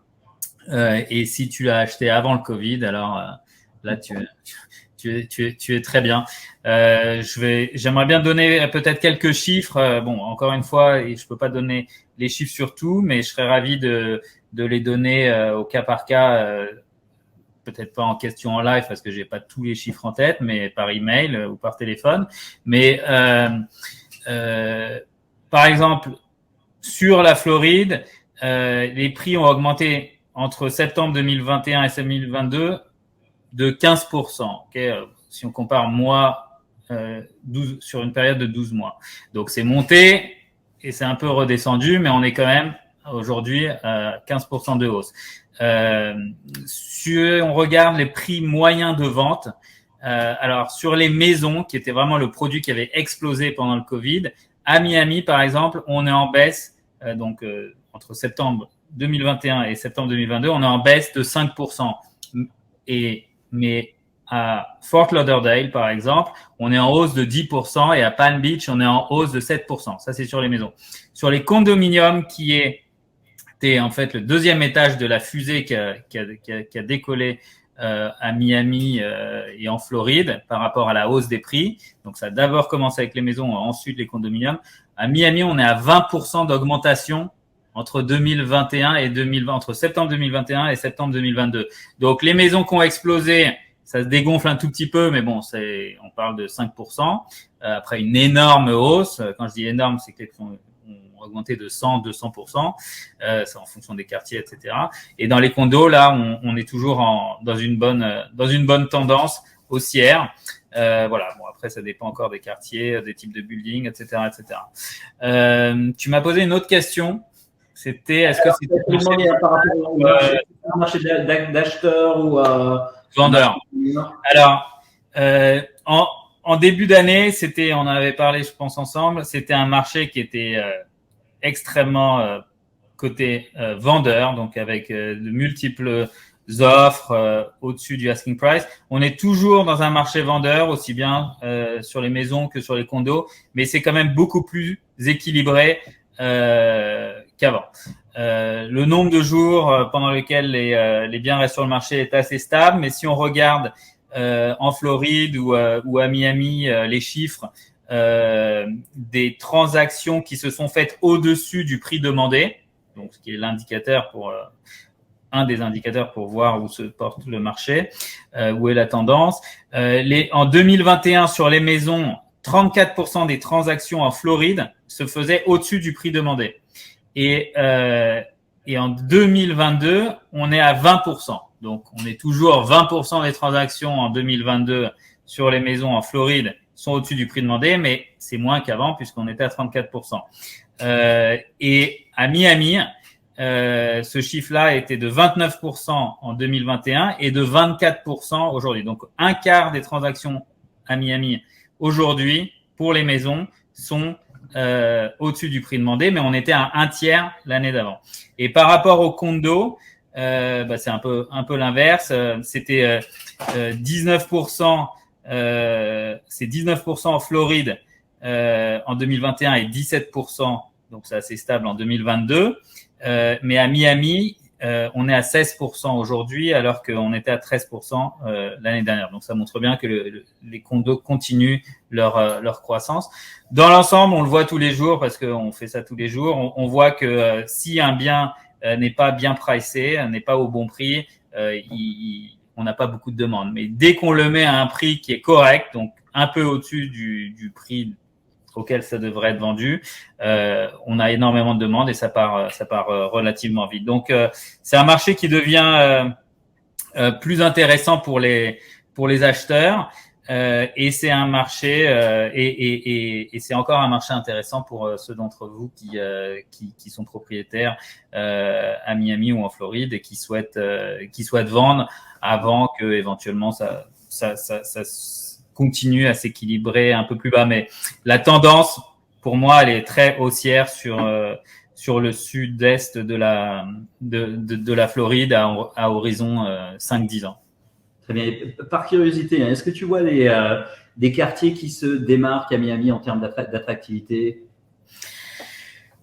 Et si tu l'as acheté avant le Covid, alors là, tu es très bien. J'aimerais bien donner peut-être quelques chiffres. Bon, encore une fois, je peux pas donner les chiffres sur tout, mais je serais ravi de les donner au cas par cas. Peut-être pas en question en live parce que j'ai pas tous les chiffres en tête, mais par email ou par téléphone. Mais par exemple, sur la Floride, les prix ont augmenté entre septembre 2021 et septembre 2022 de 15%. Okay, si on compare mois 12 sur une période de 12 mois. Donc c'est monté et c'est un peu redescendu, mais on est quand même aujourd'hui à 15% de hausse. Si on regarde les prix moyens de vente, alors sur les maisons, qui était vraiment le produit qui avait explosé pendant le Covid, à Miami par exemple, on est en baisse. Donc entre septembre 2021 et septembre 2022, on est en baisse de 5%. Mais à Fort Lauderdale, par exemple, on est en hausse de 10% et à Palm Beach, on est en hausse de 7%. Ça, c'est sur les maisons. Sur les condominiums, qui était en fait le 2e étage de la fusée qui a décollé à Miami et en Floride par rapport à la hausse des prix. Donc, ça a d'abord commencé avec les maisons, ensuite les condominiums. À Miami, on est à 20% d'augmentation entre 2021 et 2020, entre septembre 2021 et septembre 2022. Donc, les maisons qui ont explosé, ça se dégonfle un tout petit peu, mais bon, on parle de 5%. Après une énorme hausse. Quand je dis énorme, c'est qu'elles ont augmenté de 100-200%. C'est en fonction des quartiers, etc. Et dans les condos, là, on est toujours dans une bonne tendance haussière. Voilà. Bon, après, ça dépend encore des quartiers, des types de buildings, etc., etc. Tu m'as posé une autre question. C'était, est-ce que c'était par rapport au marché d'acheteurs ou vendeurs? Alors, en début d'année, on en avait parlé, je pense, ensemble. C'était un marché qui était extrêmement côté vendeur, donc avec de multiples offres au-dessus du asking price. On est toujours dans un marché vendeur, aussi bien sur les maisons que sur les condos, mais c'est quand même beaucoup plus équilibré qu'avant. Le nombre de jours pendant lesquels les biens restent sur le marché est assez stable, mais si on regarde en Floride ou à Miami les chiffres des transactions qui se sont faites au-dessus du prix demandé, donc ce qui est l'indicateur un des indicateurs pour voir où se porte le marché, où est la tendance. En 2021 sur les maisons, 34% des transactions en Floride se faisaient au-dessus du prix demandé. Et en 2022, on est à 20%. Donc, on est toujours 20% des transactions en 2022 sur les maisons en Floride sont au-dessus du prix demandé, mais c'est moins qu'avant puisqu'on était à 34%. Et à Miami, ce chiffre-là était de 29% en 2021 et de 24% aujourd'hui. Donc, un quart des transactions à Miami aujourd'hui pour les maisons sont au-dessus du prix demandé, mais on était à un tiers l'année d'avant. Et par rapport au condo, c'est un peu l'inverse. C'était 19%. C'est 19% en Floride en 2021 et 17%, donc c'est assez stable en 2022. Mais à Miami, on est à 16% aujourd'hui, alors qu'on était à 13% l'année dernière. Donc ça montre bien que les condos continuent leur croissance. Dans l'ensemble, on le voit tous les jours parce qu'on fait ça tous les jours. On voit que si un bien n'est pas bien pricé, n'est pas au bon prix, on n'a pas beaucoup de demandes. Mais dès qu'on le met à un prix qui est correct, donc un peu au-dessus du prix auquel ça devrait être vendu, on a énormément de demandes et ça part relativement vite. Donc c'est un marché qui devient plus intéressant pour les acheteurs et c'est un marché et c'est encore un marché intéressant pour ceux d'entre vous qui sont propriétaires à Miami ou en Floride et qui souhaitent vendre avant que éventuellement ça continue à s'équilibrer un peu plus bas. Mais la tendance, pour moi, elle est très haussière sur le sud-est de la Floride à horizon 5-10 ans. Très bien. Et par curiosité, est-ce que tu vois des quartiers qui se démarquent à Miami en termes d'attractivité?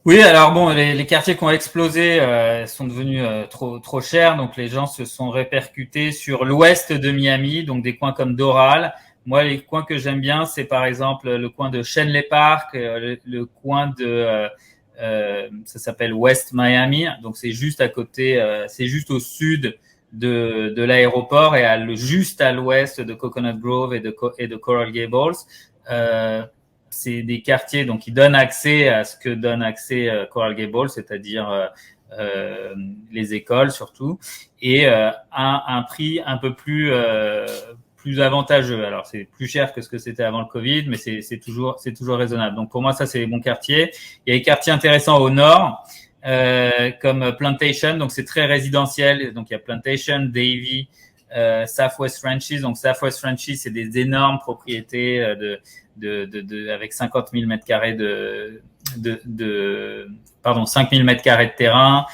Oui, alors bon, les quartiers qui ont explosé sont devenus trop chers, donc les gens se sont répercutés sur l'ouest de Miami, donc des coins comme Doral. Moi, les coins que j'aime bien, c'est par exemple le coin de Shenley Park, le coin de ça s'appelle West Miami, donc c'est juste à côté, c'est juste au sud de l'aéroport et juste à l'ouest de Coconut Grove et de Coral Gables. C'est des quartiers donc qui donnent accès à ce que donne accès Coral Gables, c'est-à-dire les écoles surtout, et un prix un peu plus avantageux. Alors c'est plus cher que ce que c'était avant le Covid, mais c'est toujours raisonnable. Donc pour moi ça c'est les bons quartiers. Il y a des quartiers intéressants au nord comme Plantation, donc c'est très résidentiel. Donc il y a Plantation, Davie, Southwest Ranches. Donc Southwest Ranches c'est des énormes propriétés avec 50 000 mètres carrés 5 000 mètres carrés de terrain.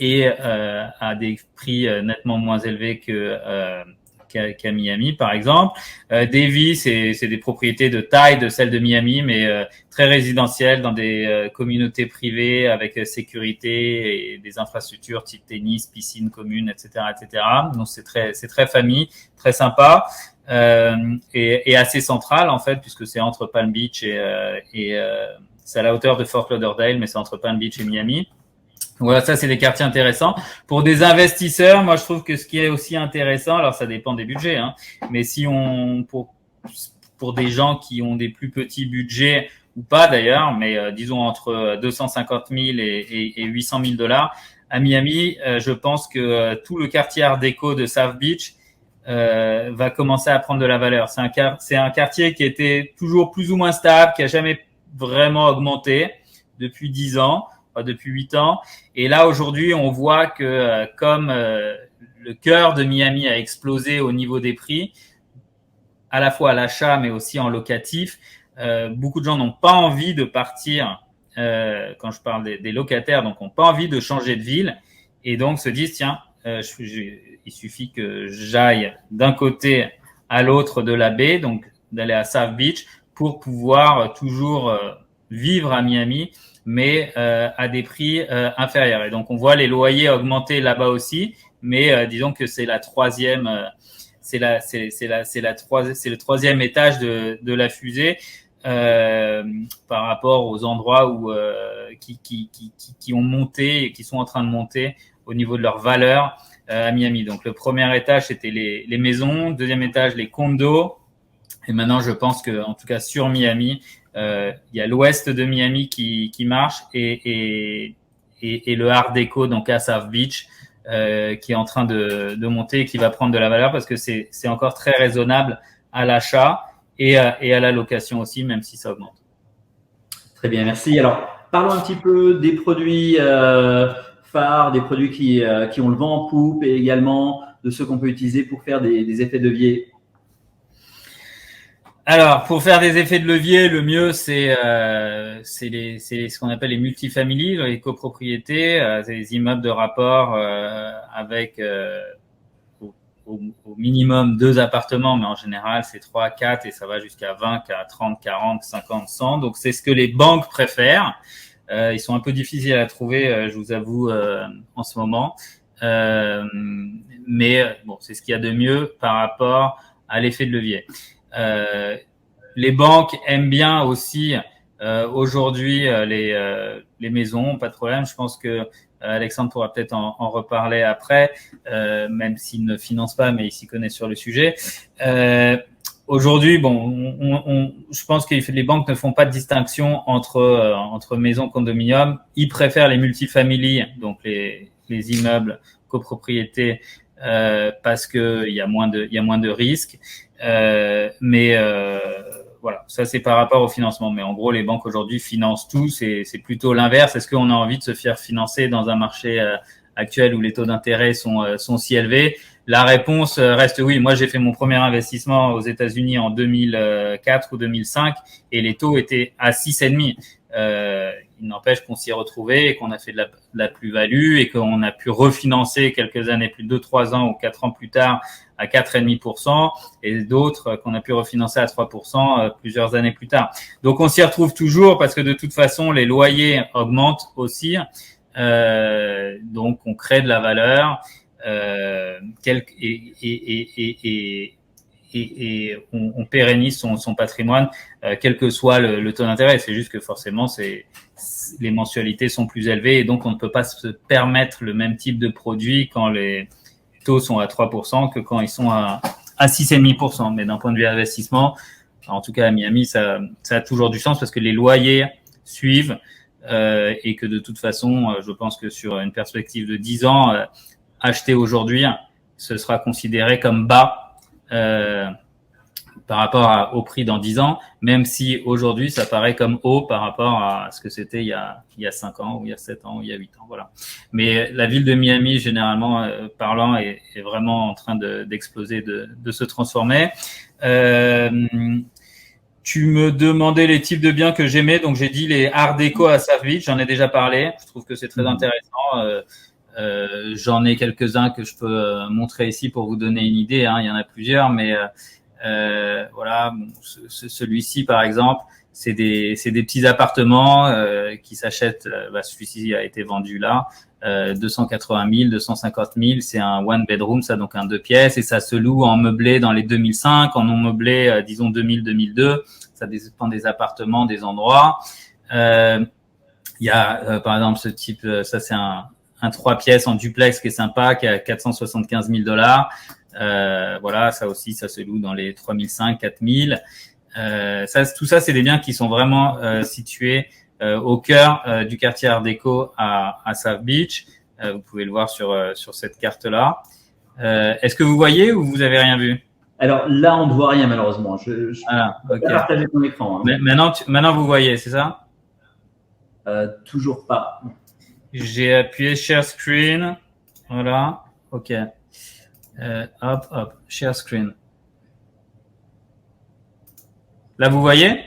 Et à des prix nettement moins élevés qu'à Miami, par exemple. Davie, c'est des propriétés de taille de celles de Miami, mais très résidentielles dans des communautés privées avec sécurité et des infrastructures type tennis, piscine commune, etc., etc. Donc c'est très famille, très sympa et assez central en fait, puisque c'est entre Palm Beach et c'est à la hauteur de Fort Lauderdale, mais c'est entre Palm Beach et Miami. Voilà, ça c'est des quartiers intéressants. Pour des investisseurs, moi je trouve que ce qui est aussi intéressant, alors ça dépend des budgets, hein, mais si pour des gens qui ont des plus petits budgets ou pas d'ailleurs, mais disons entre 250 000 et 800 000 dollars, à Miami, je pense que tout le quartier Art déco de South Beach va commencer à prendre de la valeur. C'est un quartier qui était toujours plus ou moins stable, qui a jamais vraiment augmenté depuis 10 ans. Depuis 8 ans. Et là, aujourd'hui, on voit que comme le cœur de Miami a explosé au niveau des prix, à la fois à l'achat, mais aussi en locatif, beaucoup de gens n'ont pas envie de partir, quand je parle des locataires, donc n'ont pas envie de changer de ville et donc se disent, tiens, il suffit que j'aille d'un côté à l'autre de la baie, donc d'aller à South Beach pour pouvoir toujours vivre à Miami, mais à des prix inférieurs. Et donc on voit les loyers augmenter là-bas aussi, mais disons que c'est le troisième étage de la fusée par rapport aux endroits où qui ont monté et qui sont en train de monter au niveau de leur valeur à Miami. Donc le premier étage c'était les maisons, deuxième étage les condos, Et maintenant, je pense que, en tout cas, sur Miami, il y a l'ouest de Miami qui marche et le Art Deco, donc à South Beach, qui est en train de monter et qui va prendre de la valeur parce que c'est encore très raisonnable à l'achat et à la location aussi, même si ça augmente. Très bien, merci. Alors, parlons un petit peu des produits phares, des produits qui ont le vent en poupe et également de ceux qu'on peut utiliser pour faire des effets de levier. Alors, pour faire des effets de levier, le mieux, c'est ce qu'on appelle les multifamilies, les copropriétés, c'est des immeubles de rapport avec au minimum 2 appartements, mais en général, c'est 3, 4 et ça va jusqu'à 20, 30, 40, 50, 100. Donc, c'est ce que les banques préfèrent. Ils sont un peu difficiles à trouver, je vous avoue, en ce moment. Mais bon, c'est ce qu'il y a de mieux par rapport à l'effet de levier. Les banques aiment bien aussi aujourd'hui les maisons, pas de problème. Je pense que Alexandre pourra peut-être en reparler après, même s'il ne finance pas, mais il s'y connaît sur le sujet. Aujourd'hui, bon, je pense que les banques ne font pas de distinction entre maisons, condominiums. Ils préfèrent les multifamilies, donc les immeubles copropriétés, parce que il y a moins de risques. Voilà, ça c'est par rapport au financement. Mais en gros, les banques aujourd'hui financent tout. C'est plutôt l'inverse. Est-ce qu'on a envie de se faire financer dans un marché actuel où les taux d'intérêt sont si élevés? La réponse reste oui. Moi, j'ai fait mon premier investissement aux États-Unis en 2004 ou 2005 et les taux étaient à 6,5. Il n'empêche qu'on s'y est retrouvé et qu'on a fait de la plus-value et qu'on a pu refinancer quelques années, plus de 2, 3 ans ou 4 ans plus tard à 4,5% et d'autres qu'on a pu refinancer à 3% plusieurs années plus tard. Donc, on s'y retrouve toujours parce que de toute façon, les loyers augmentent aussi. Donc, on crée de la valeur et on pérennise son patrimoine, quel que soit le taux d'intérêt. C'est juste que forcément, les mensualités sont plus élevées et donc on ne peut pas se permettre le même type de produit quand les taux sont à 3% que quand ils sont à 6,5%. Mais d'un point de vue investissement, en tout cas à Miami, ça a toujours du sens parce que les loyers suivent et que de toute façon, je pense que sur une perspective de 10 ans, acheter aujourd'hui, ce sera considéré comme bas par rapport au prix dans 10 ans, même si aujourd'hui ça paraît comme haut par rapport à ce que c'était il y a 5 ans ou il y a 7 ans ou il y a 8 ans, voilà. Mais la ville de Miami, généralement parlant, est vraiment en train d'exploser, de se transformer. Tu me demandais les types de biens que j'aimais, donc j'ai dit les Art Deco à South Beach, j'en ai déjà parlé, je trouve que c'est très intéressant. J'en ai quelques-uns que je peux montrer ici pour vous donner une idée, hein. Il y en a plusieurs, mais voilà, bon, celui-ci par exemple, c'est des petits appartements qui s'achètent. Celui-ci a été vendu là, 280 000, 250 000. C'est un one bedroom, ça, donc un 2 pièces, et ça se loue en meublé dans les 2005, en non meublé, disons 2000-2002. Ça dépend des appartements, des endroits. Il y a par exemple ce type, ça c'est un 3 pièces en duplex qui est sympa, qui est à $475 000. Voilà, ça aussi, ça se loue dans les 3005, 4000. Tout ça, c'est des biens qui sont vraiment situés au cœur du quartier Art Deco à South Beach. Vous pouvez le voir sur cette carte-là. Est-ce que vous voyez ou vous avez rien vu? Alors là, on ne voit rien malheureusement. Je peux partager ton écran. Hein. Maintenant, vous voyez, c'est ça? Toujours pas. J'ai appuyé Share Screen. Voilà. OK. Hop. Share Screen. Là, vous voyez?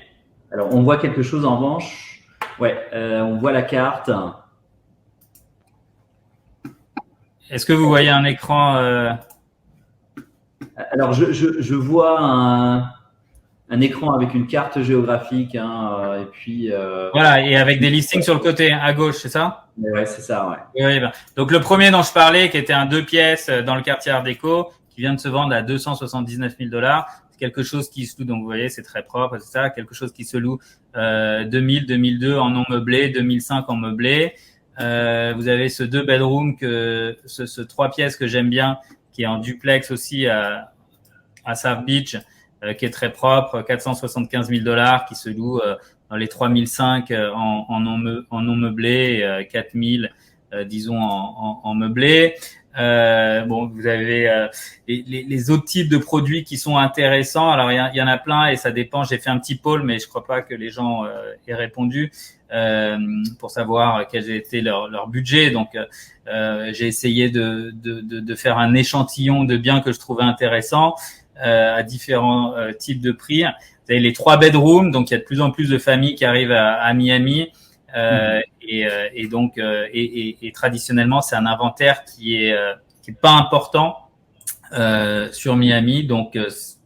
Alors, on voit quelque chose en revanche. Ouais, on voit la carte. Est-ce que vous voyez un écran Alors, je vois un écran avec une carte géographique, hein, et puis voilà, et avec des listings sur le côté à gauche, c'est ça? Ouais, c'est ça, ouais. Oui, ben. Donc le premier dont je parlais, qui était un 2 pièces dans le quartier Art Deco, qui vient de se vendre à $279 000, c'est quelque chose qui se loue. Donc vous voyez, c'est très propre, c'est ça, quelque chose qui se loue 2000, 2002 en non meublé, 2005 en meublé. Vous avez ce 2 bedroom ce 3 pièces que j'aime bien, qui est en duplex aussi à South Beach. qui est très propre, 475 000 $, qui se loue dans les 3005 en non meublé, 4000 disons en meublé. Bon, vous avez les autres types de produits qui sont intéressants. Alors il y en a plein et ça dépend. J'ai fait un petit poll, mais je crois pas que les gens aient répondu pour savoir quel était leur budget. Donc j'ai essayé de faire un échantillon de biens que je trouvais intéressants à différents types de prix. Vous avez les 3 bedrooms, donc il y a de plus en plus de familles qui arrivent à Miami. Et donc traditionnellement c'est un inventaire qui est pas important sur Miami, donc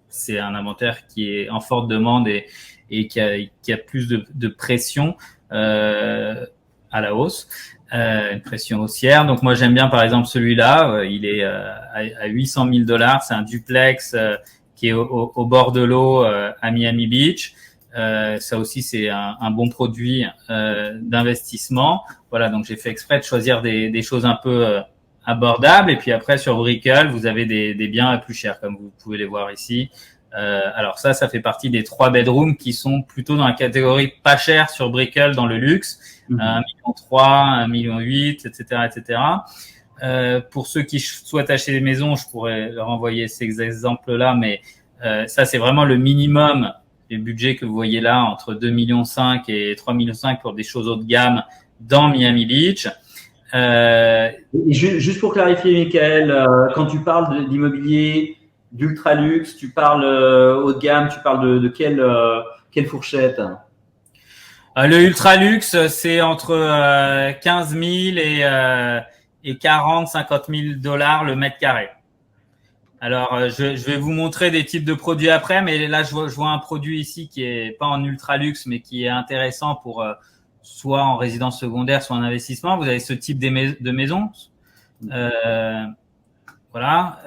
c'est un inventaire qui est en forte demande et qui a plus de pression à la hausse, une pression haussière. Donc moi j'aime bien par exemple celui-là, il est à 800 000 $, c'est un duplex qui est au bord de l'eau à Miami Beach. Ça aussi c'est un bon produit d'investissement. Voilà, donc j'ai fait exprès de choisir des choses un peu abordables. Et puis après sur Brickell, vous avez des biens plus chers, comme vous pouvez les voir ici. Alors ça fait partie des 3 bedrooms qui sont plutôt dans la catégorie pas cher sur Brickell dans le luxe, 1,3 million, 1,8 million, etc., etc. Pour ceux qui souhaitent acheter des maisons, je pourrais leur envoyer ces exemples-là, mais ça c'est vraiment le minimum. Les budgets que vous voyez là, entre 2,5 millions et 3,5 millions pour des choses haut de gamme dans Miami Beach. Juste pour clarifier, Michael, quand tu parles d'immobilier d'ultra luxe, tu parles haut de gamme, tu parles de quelle fourchette? Le ultra luxe, c'est entre 15 000 et 40, 50 000 $ le mètre carré. Alors, je vais vous montrer des types de produits après, mais là, je vois un produit ici qui est pas en ultra luxe, mais qui est intéressant pour soit en résidence secondaire, soit en investissement. Vous avez ce type de maison, voilà,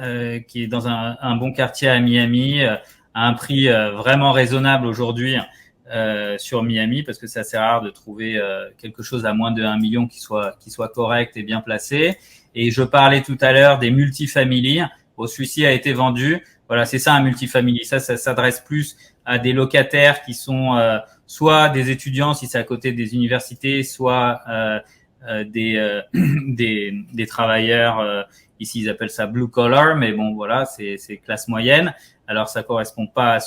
qui est dans un bon quartier à Miami, à un prix vraiment raisonnable aujourd'hui sur Miami, parce que c'est assez rare de trouver quelque chose à moins de 1 million qui soit correct et bien placé. Et je parlais tout à l'heure des multifamilies. Celui-ci a été vendu. Voilà, c'est ça un multifamily. Ça s'adresse plus à des locataires qui sont soit des étudiants si c'est à côté des universités, soit des travailleurs. Ici, ils appellent ça blue collar, mais bon, voilà, c'est classe moyenne. Alors, ça correspond pas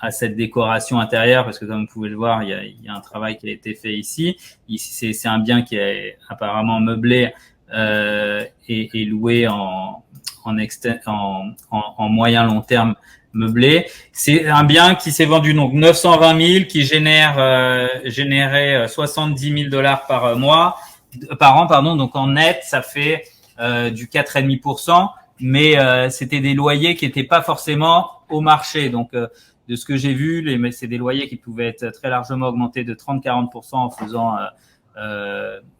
à cette décoration intérieure parce que comme vous pouvez le voir, il y a un travail qui a été fait ici. Ici, c'est un bien qui est apparemment meublé et loué en moyen long terme meublé. C'est un bien qui s'est vendu donc 920 000, qui générait 70 000 $ par an, pardon. Donc en net, ça fait du 4,5%, mais c'était des loyers qui n'étaient pas forcément au marché. Donc de ce que j'ai vu, c'est des loyers qui pouvaient être très largement augmentés de 30-40% en faisant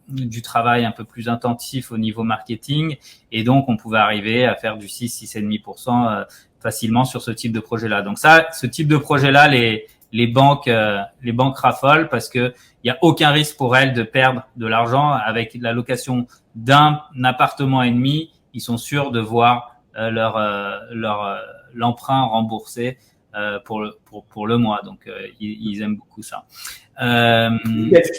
du travail un peu plus intensif au niveau marketing, et donc on pouvait arriver à faire du 6-6,5% facilement sur ce type de projet-là. Donc ça, ce type de projet-là, les banques raffolent parce que il y a aucun risque pour elles de perdre de l'argent avec la location d'un appartement et demi. Ils sont sûrs de voir l'emprunt remboursé pour le mois. Donc ils aiment beaucoup ça.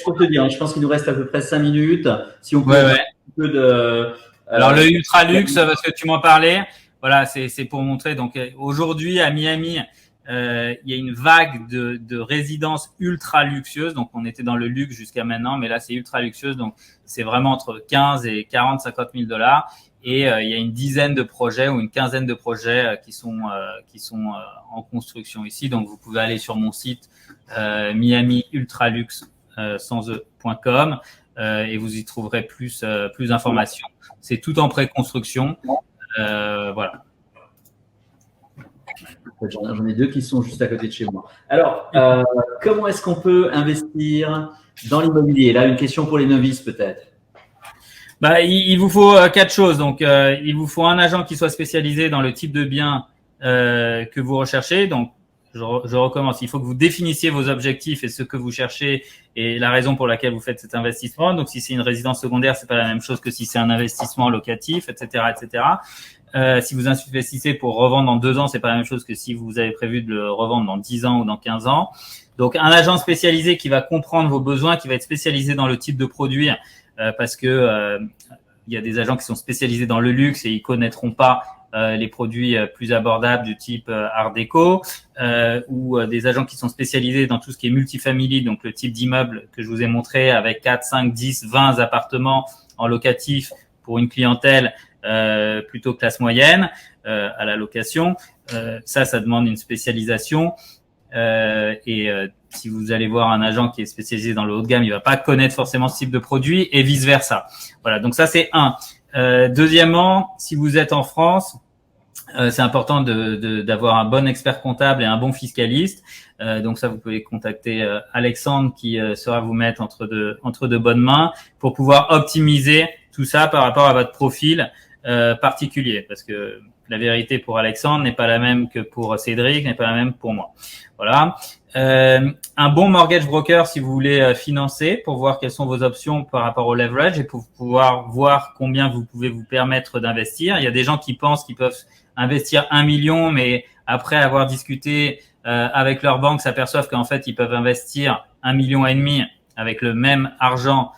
Pour te dire, je pense qu'il nous reste à peu près 5 minutes. Si on peut un peu de. Alors le ultra luxe, parce que tu m'en parlais, voilà, c'est pour montrer. Donc aujourd'hui à Miami, il y a une vague de résidences ultra luxueuses. Donc on était dans le luxe jusqu'à maintenant, mais là c'est ultra luxueuse. Donc c'est vraiment entre 15 et 40-50 000 $. Et il y a une dizaine de projets ou une quinzaine de projets qui sont en construction ici. Donc vous pouvez aller sur mon site miamiultraluxe.com et vous y trouverez plus d'informations. C'est tout en pré-construction. Voilà. J'en ai 2 qui sont juste à côté de chez moi. Alors, comment est-ce qu'on peut investir dans l'immobilier? Là, une question pour les novices peut-être. Il vous faut 4 choses. Donc, il vous faut un agent qui soit spécialisé dans le type de bien que vous recherchez. Donc, je recommence. Il faut que vous définissiez vos objectifs et ce que vous cherchez et la raison pour laquelle vous faites cet investissement. Donc, si c'est une résidence secondaire, c'est pas la même chose que si c'est un investissement locatif, etc., etc. Si vous investissez pour revendre dans 2 ans, c'est pas la même chose que si vous avez prévu de le revendre dans 10 ans ou dans 15 ans. Donc, un agent spécialisé qui va comprendre vos besoins, qui va être spécialisé dans le type de produit, parce que il y a des agents qui sont spécialisés dans le luxe et ils connaîtront pas les produits plus abordables du type Art déco, ou des agents qui sont spécialisés dans tout ce qui est multifamily, donc le type d'immeuble que je vous ai montré avec 4, 5, 10, 20 appartements en locatif pour une clientèle plutôt classe moyenne à la location. Ça demande une spécialisation. Si vous allez voir un agent qui est spécialisé dans le haut de gamme, il va pas connaître forcément ce type de produit et vice versa. Voilà, donc ça c'est un. Deuxièmement, si vous êtes en France, c'est important d'avoir un bon expert comptable et un bon fiscaliste. Donc ça, vous pouvez contacter Alexandre qui saura vous mettre entre de bonnes mains pour pouvoir optimiser tout ça par rapport à votre profil particulier, parce que la vérité pour Alexandre n'est pas la même que pour Cédric, n'est pas la même pour moi. Voilà. Un bon mortgage broker si vous voulez financer, pour voir quelles sont vos options par rapport au leverage et pour pouvoir voir combien vous pouvez vous permettre d'investir. Il y a des gens qui pensent qu'ils peuvent investir 1 million, mais après avoir discuté avec leur banque, s'aperçoivent qu'en fait ils peuvent investir 1,5 million avec le même argent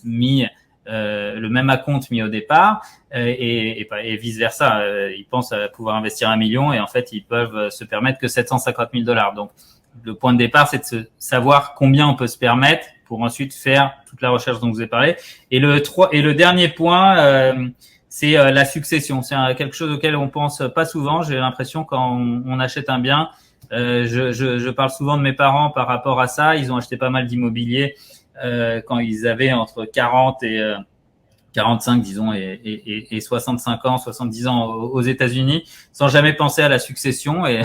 mis le même acompte mis au départ et vice versa. Ils pensent pouvoir investir 1 million et en fait ils peuvent se permettre que $750 000. Donc le point de départ, c'est de savoir combien on peut se permettre pour ensuite faire toute la recherche dont je vous ai parlé. Et le dernier point, c'est la succession. C'est quelque chose auquel on pense pas souvent. J'ai l'impression quand on achète un bien, je parle souvent de mes parents par rapport à ça. Ils ont acheté pas mal d'immobilier quand ils avaient entre 40 et 45, disons, et 65 ans, 70 ans aux États-Unis, sans jamais penser à la succession. Et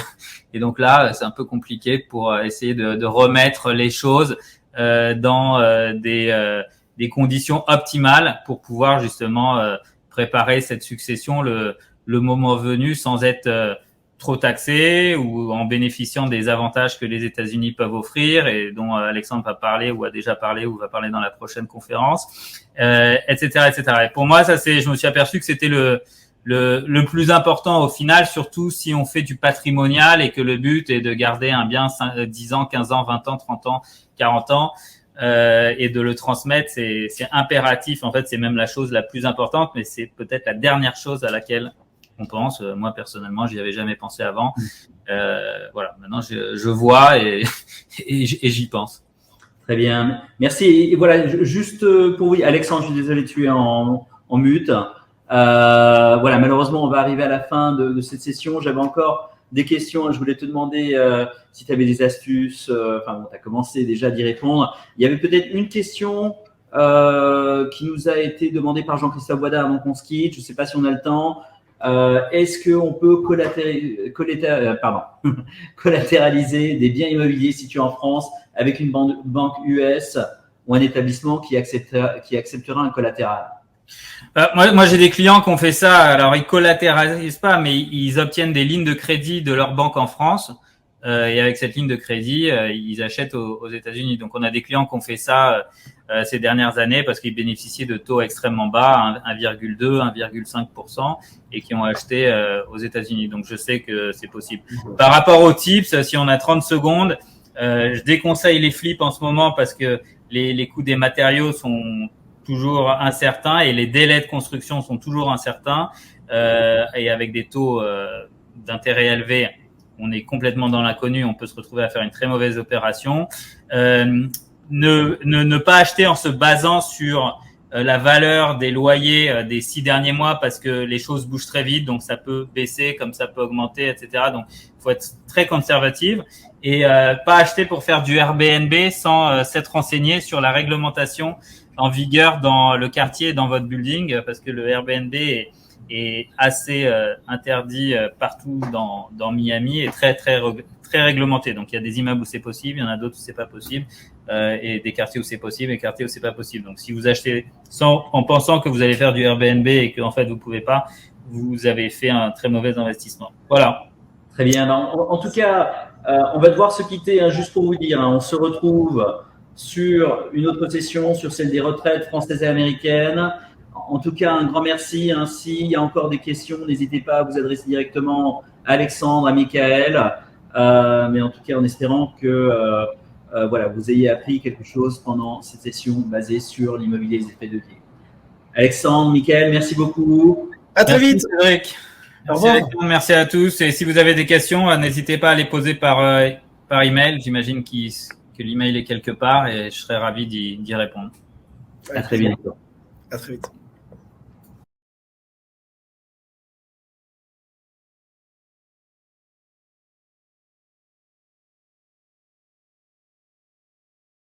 donc là, c'est un peu compliqué pour essayer de remettre les choses dans des conditions optimales pour pouvoir justement préparer cette succession le moment venu sans être trop taxé ou en bénéficiant des avantages que les États-Unis peuvent offrir et dont Alexandre va parler ou a déjà parlé ou va parler dans la prochaine conférence, etc., etc. Et pour moi, je me suis aperçu que c'était le plus important au final, surtout si on fait du patrimonial et que le but est de garder un bien 10 ans, 15 ans, 20 ans, 30 ans, 40 ans, et de le transmettre, c'est impératif. En fait, c'est même la chose la plus importante, mais c'est peut-être la dernière chose à laquelle on pense. Moi, personnellement, j'y avais jamais pensé avant. Voilà, maintenant, je vois et j'y pense. Très bien. Merci. Et voilà, juste pour vous, Alexandre, je suis désolé, tu es en mute. Voilà, malheureusement, on va arriver à la fin de cette session. J'avais encore des questions. Je voulais te demander si tu avais des astuces. Enfin, bon, tu as commencé déjà d'y répondre. Il y avait peut-être une question qui nous a été demandée par Jean-Christophe Boisdard avant qu'on se quitte. Je ne sais pas si on a le temps. Est-ce qu'on peut collatéraliser des biens immobiliers situés en France avec une banque US ou un établissement qui acceptera un collatéral? Moi, j'ai des clients qui ont fait ça. Alors, ils collatéralisent pas, mais ils obtiennent des lignes de crédit de leur banque en France. Et avec cette ligne de crédit, ils achètent aux États-Unis. Donc, on a des clients qui ont fait ça ces dernières années parce qu'ils bénéficiaient de taux extrêmement bas, 1,2, 1,5%, et qui ont acheté aux États-Unis. Donc, je sais que c'est possible. Par rapport aux tips, si on a 30 secondes, je déconseille les flips en ce moment parce que les coûts des matériaux sont toujours incertains et les délais de construction sont toujours incertains. Et avec des taux d'intérêt élevés, on est complètement dans l'inconnu, on peut se retrouver à faire une très mauvaise opération. Ne pas acheter en se basant sur la valeur des loyers des 6 derniers mois parce que les choses bougent très vite, donc ça peut baisser comme ça peut augmenter, etc. Donc, il faut être très conservatif et pas acheter pour faire du Airbnb sans s'être renseigné sur la réglementation en vigueur dans le quartier, dans votre building, parce que le Airbnb est assez interdit partout dans Miami et très réglementé. Donc il y a des immeubles où c'est possible, il y en a d'autres où c'est pas possible, et des quartiers où c'est possible et des quartiers où c'est pas possible. Donc si vous achetez en pensant que vous allez faire du Airbnb et que en fait vous pouvez pas, vous avez fait un très mauvais investissement. Voilà. Très bien. En tout cas, on va devoir se quitter, juste pour vous dire. On se retrouve sur une autre session, sur celle des retraites françaises et américaines. En tout cas, un grand merci. S'il y a encore des questions, n'hésitez pas à vous adresser directement à Alexandre, à Michael. Mais en tout cas, en espérant que voilà, vous ayez appris quelque chose pendant cette session basée sur l'immobilier et les effets de levier. Alexandre, Michael, merci beaucoup. À très vite. Cédric. Merci, Alexandre, merci à tous. Et si vous avez des questions, n'hésitez pas à les poser par email. J'imagine que l'email est quelque part et je serai ravi d'y répondre. À très bientôt. À très vite.